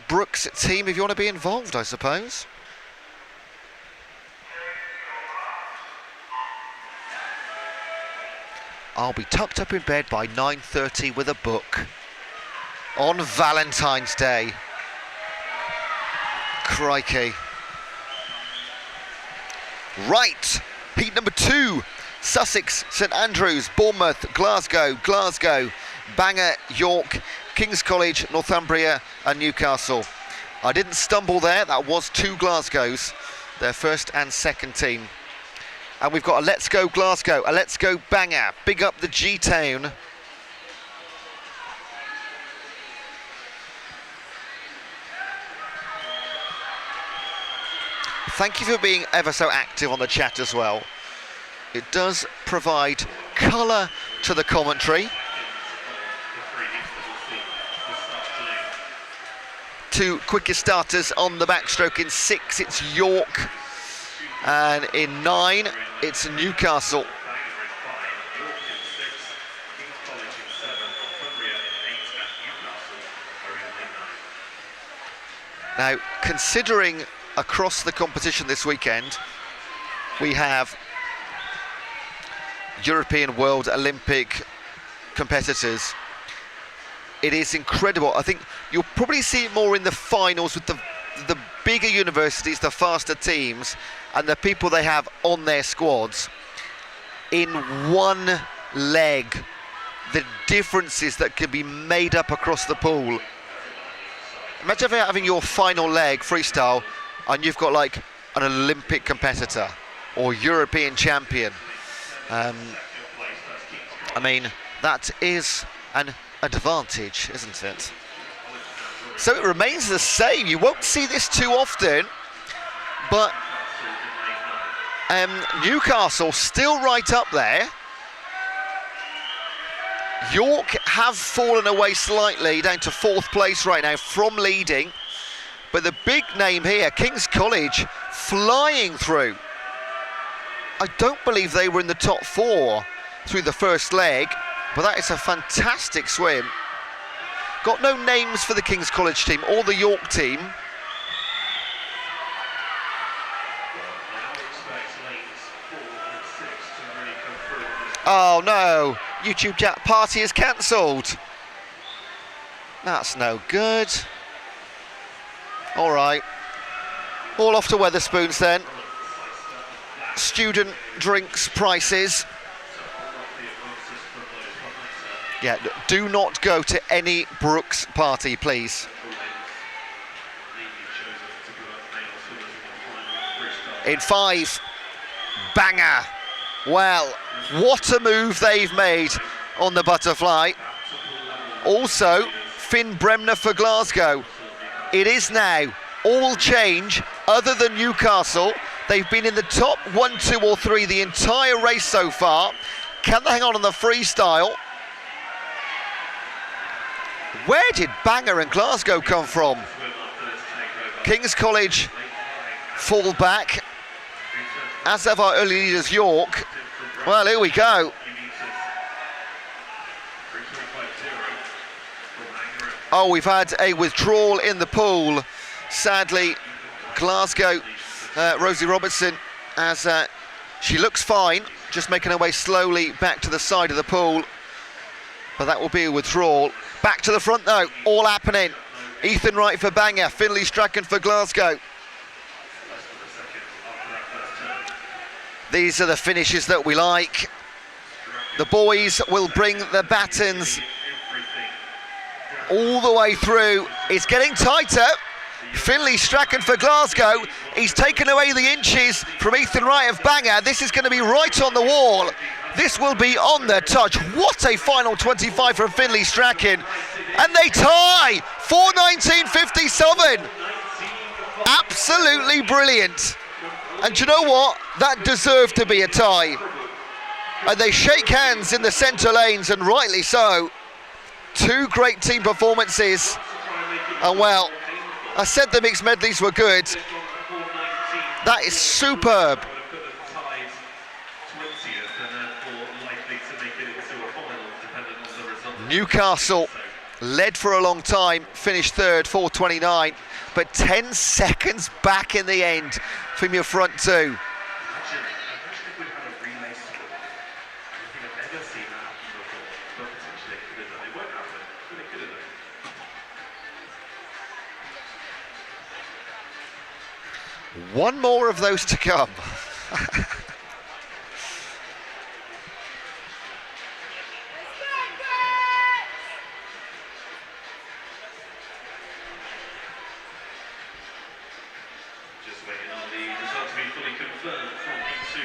BUCS team if you want to be involved, I suppose. I'll be tucked up in bed by 9:30 with a book on Valentine's Day. Crikey. Right, heat number 2. Sussex, St Andrews, Bournemouth, Glasgow, Bangor, York, King's College, Northumbria and Newcastle. I didn't stumble there, that was 2 Glasgows, their first and second team. And we've got a Let's Go Glasgow, a Let's Go Bangor, big up the G-Town. Thank you for being ever so active on the chat as well. It does provide colour to the commentary. 2 quickest starters on the backstroke. In 6, it's York. And in 9, it's Newcastle. Now, considering across the competition this weekend, we have European, World, Olympic competitors. It is incredible. I think you'll probably see it more in the finals with the bigger universities, the faster teams, and the people they have on their squads. In one leg, the differences that can be made up across the pool. Imagine having your final leg freestyle and you've got like an Olympic competitor or European champion. I mean, that is an advantage, isn't it? So it remains the same. You won't see this too often, but Newcastle still right up there. York have fallen away slightly, down to 4th place right now from leading. But the big name here, King's College, flying through. I don't believe they were in the top 4 through the first leg, but that is a fantastic swim. Got no names for the King's College team or the York team. Oh no, YouTube chat, party is cancelled. That's no good. All right, all off to Wetherspoons then. Student drinks prices. Yeah, do not go to any BUCS party, please. In 5, Bangor. Well, what a move they've made on the butterfly. Also, Finn Bremner for Glasgow. It is now all change other than Newcastle. They've been in the top 1, 2 or 3 the entire race so far. Can they hang on the freestyle? Where did Bangor and Glasgow come from? King's College fall back, as have our early leaders York. Well, here we go. Oh, we've had a withdrawal in the pool. Sadly, Glasgow, Rosie Robertson, as she looks fine, just making her way slowly back to the side of the pool. But that will be a withdrawal. Back to the front though, all happening. Ethan Wright for Bangor, Finlay Strachan for Glasgow. These are the finishes that we like. The boys will bring the batons all the way through. It's getting tighter. Finlay Strachan for Glasgow. He's taken away the inches from Ethan Wright of Bangor. This is going to be right on the wall. This will be on the touch. What a final 25 from Finlay Strachan. And they tie, 4:19.57. Absolutely brilliant. And do you know what? That deserved to be a tie. And they shake hands in the centre lanes, and rightly so. Two great team performances. And well, I said the mixed medleys were good. That is superb. Newcastle led for a long time, finished third, 4:29, but 10 seconds back in the end from your front two. One more of those to come. Just waiting on the result to be fully confirmed from E2.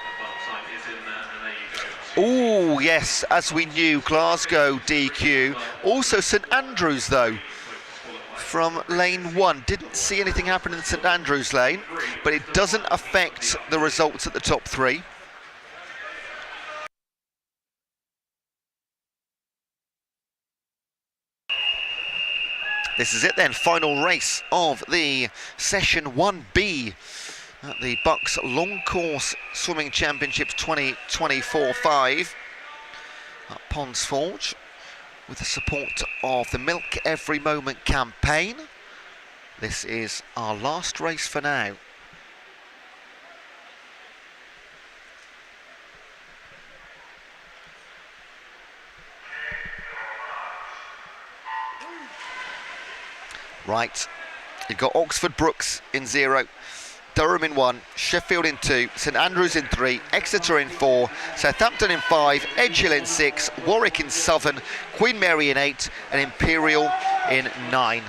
The time is in there, and there you go. Oh yes, as we knew, Glasgow DQ. Also St Andrews though, from lane 1. Didn't see anything happen in St Andrews lane, but it doesn't affect the results at the top 3. This is it then, final race of the session 1B at the BUCS Long Course Swimming Championships 2024-5 at Ponds Forge, with the support of the Milk Every Moment campaign. This is our last race for now. Right, you've got Oxford Brookes in 0, Durham in 1, Sheffield in 2, St Andrews in 3, Exeter in 4, Southampton in 5, Edge Hill in 6, Warwick in 7, Queen Mary in 8, and Imperial in 9.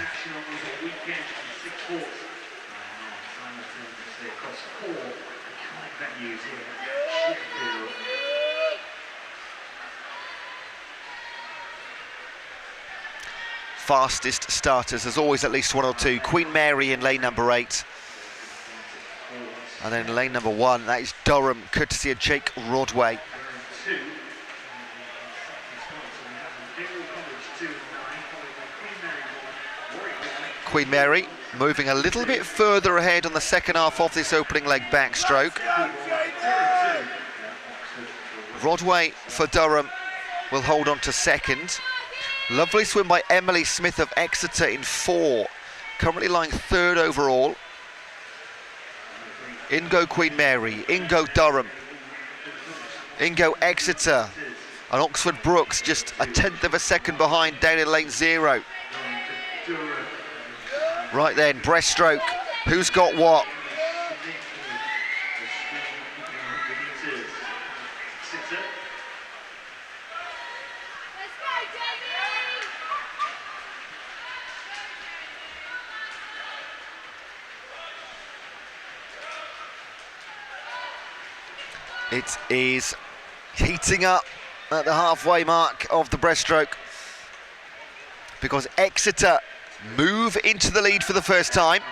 Fastest starters, there's always at least 1 or 2. Queen Mary in lane number 8. And then lane number 1, that is Durham, courtesy of Jake Rodway. Queen Mary moving a little bit further ahead on the second half of this opening leg backstroke. Rodway for Durham will hold on to second. Lovely swim by Emily Smith of Exeter in 4, currently lying 3rd overall. In go Queen Mary, in go Durham, in go Exeter, and Oxford Brookes just a 1/10 of a second behind down in lane 0. Right then, breaststroke, who's got what? It is heating up at the halfway mark of the breaststroke, because Exeter move into the lead for the first time,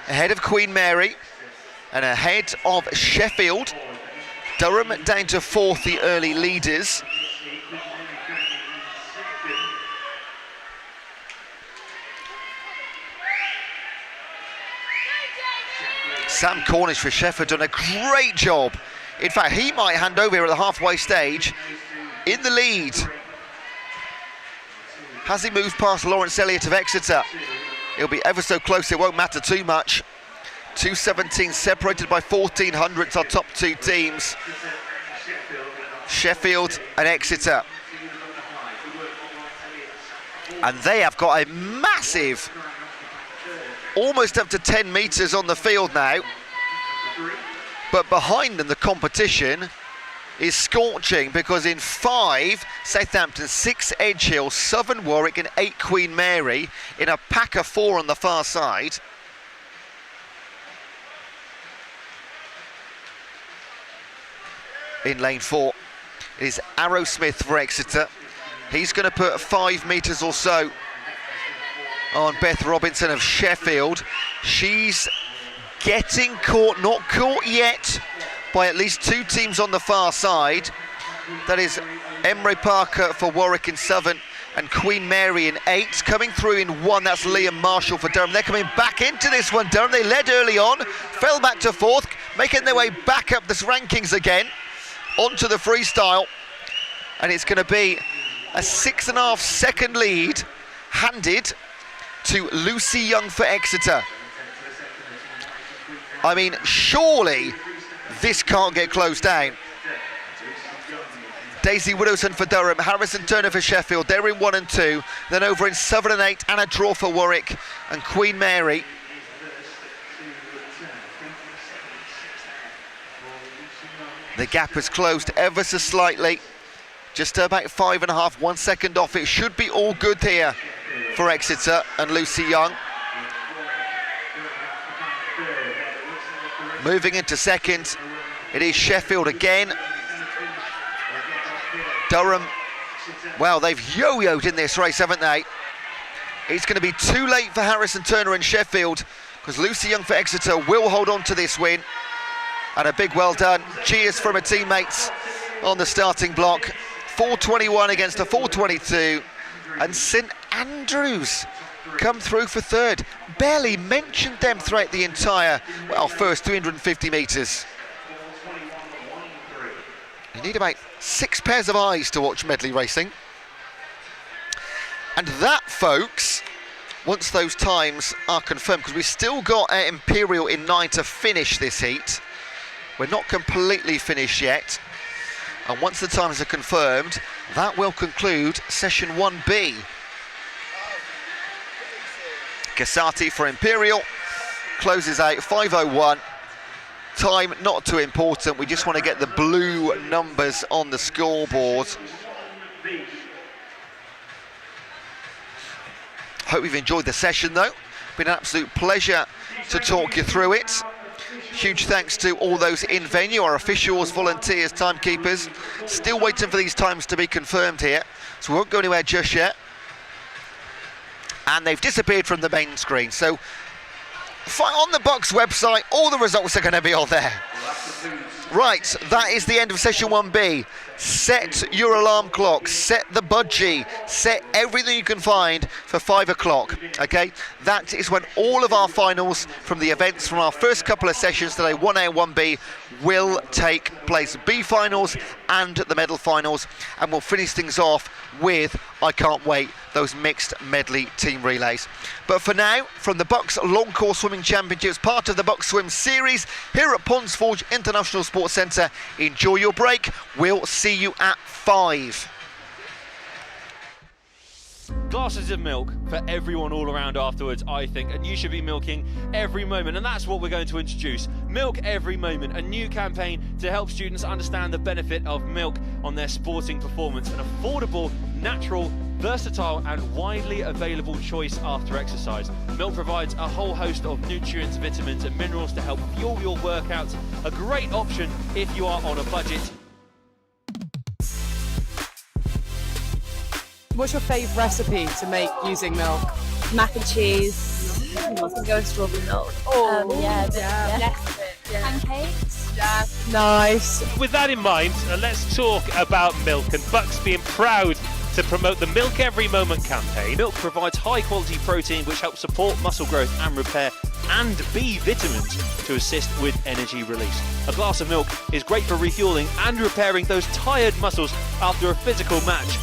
ahead of Queen Mary and ahead of Sheffield. Durham down to 4th, the early leaders. Sam Cornish for Sheffield done a great job. In fact, he might hand over here at the halfway stage in the lead. Has he moved past Lawrence Elliott of Exeter? It'll be ever so close, it won't matter too much. 2:17 separated by 14 hundredths, our top 2 teams. Sheffield and Exeter. And they have got a massive, almost up to 10 metres on the field now. But behind them, the competition is scorching, because in 5, Southampton, 6, Edge Hill, Southern Warwick and 8, Queen Mary, in a pack of 4 on the far side. In lane 4, it is Arrowsmith for Exeter. He's going to put 5 metres or so on Beth Robinson of Sheffield. She's getting caught, not caught yet, by at least 2 teams on the far side. That is Emre Parker for Warwick in 7 and Queen Mary in 8. Coming through in 1, that's Liam Marshall for Durham. They're coming back into this one. Durham, they led early on, fell back to 4th, making their way back up the rankings again, onto the freestyle. And it's going to be a 6.5 second lead handed to Lucy Young for Exeter. I mean, surely this can't get closed down. Daisy Widdowson for Durham, Harrison Turner for Sheffield, they're in 1 and 2. Then over in 7 and 8, Anna Draw for Warwick and Queen Mary. The gap has closed ever so slightly, just about 5.5, 1 second off. It should be all good here for Exeter and Lucy Young. Moving into second, it is Sheffield again. Durham, well, they've yo-yoed in this race, haven't they? It's going to be too late for Harrison Turner and Sheffield, because Lucy Young for Exeter will hold on to this win. And a big well done. Cheers from her teammates on the starting block. 4:21 against a 4:22. And St Andrews come through for 3rd. Barely mentioned them throughout the entire, well, first 350 metres. You need about 6 pairs of eyes to watch medley racing. And that, folks, once those times are confirmed, because we've still got Imperial in 9 to finish this heat. We're not completely finished yet. And once the times are confirmed, that will conclude session 1B. Casati for Imperial closes out 5:01. Time not too important, we just want to get the blue numbers on the scoreboard. Hope you've enjoyed the session though. Been an absolute pleasure to talk you through it. Huge thanks to all those in venue, our officials, volunteers, timekeepers. Still waiting for these times to be confirmed here, so we won't go anywhere just yet. And they've disappeared from the main screen, so on the BUCS website, all the results are going to be on there. Right, that is the end of session 1B. Set your alarm clock, set the budgie, set everything you can find for 5 o'clock, okay? That is when all of our finals from the events from our first couple of sessions today, 1A and 1B, will take place. B finals and the medal finals, and we'll finish things off with, I can't wait, those mixed medley team relays. But for now, from the BUCS Long Course Swimming Championships, part of the BUCS Swim Series here at Ponds Forge International Sports Centre, enjoy your break. We'll see you at 5. Glasses of milk for everyone all around afterwards, I think, and you should be milking every moment, and that's what we're going to introduce. Milk Every Moment, a new campaign to help students understand the benefit of milk on their sporting performance. An affordable, natural, versatile and widely available choice after exercise. Milk provides a whole host of nutrients, vitamins and minerals to help fuel your workouts. A great option if you are on a budget. What's your favourite recipe to make using milk? Mac and cheese. I can go with strawberry milk. Pancakes. Yeah. Nice. With that in mind, let's talk about milk, and BUCS being proud to promote the Milk Every Moment campaign. Milk provides high quality protein which helps support muscle growth and repair, and B vitamins to assist with energy release. A glass of milk is great for refueling and repairing those tired muscles after a physical match.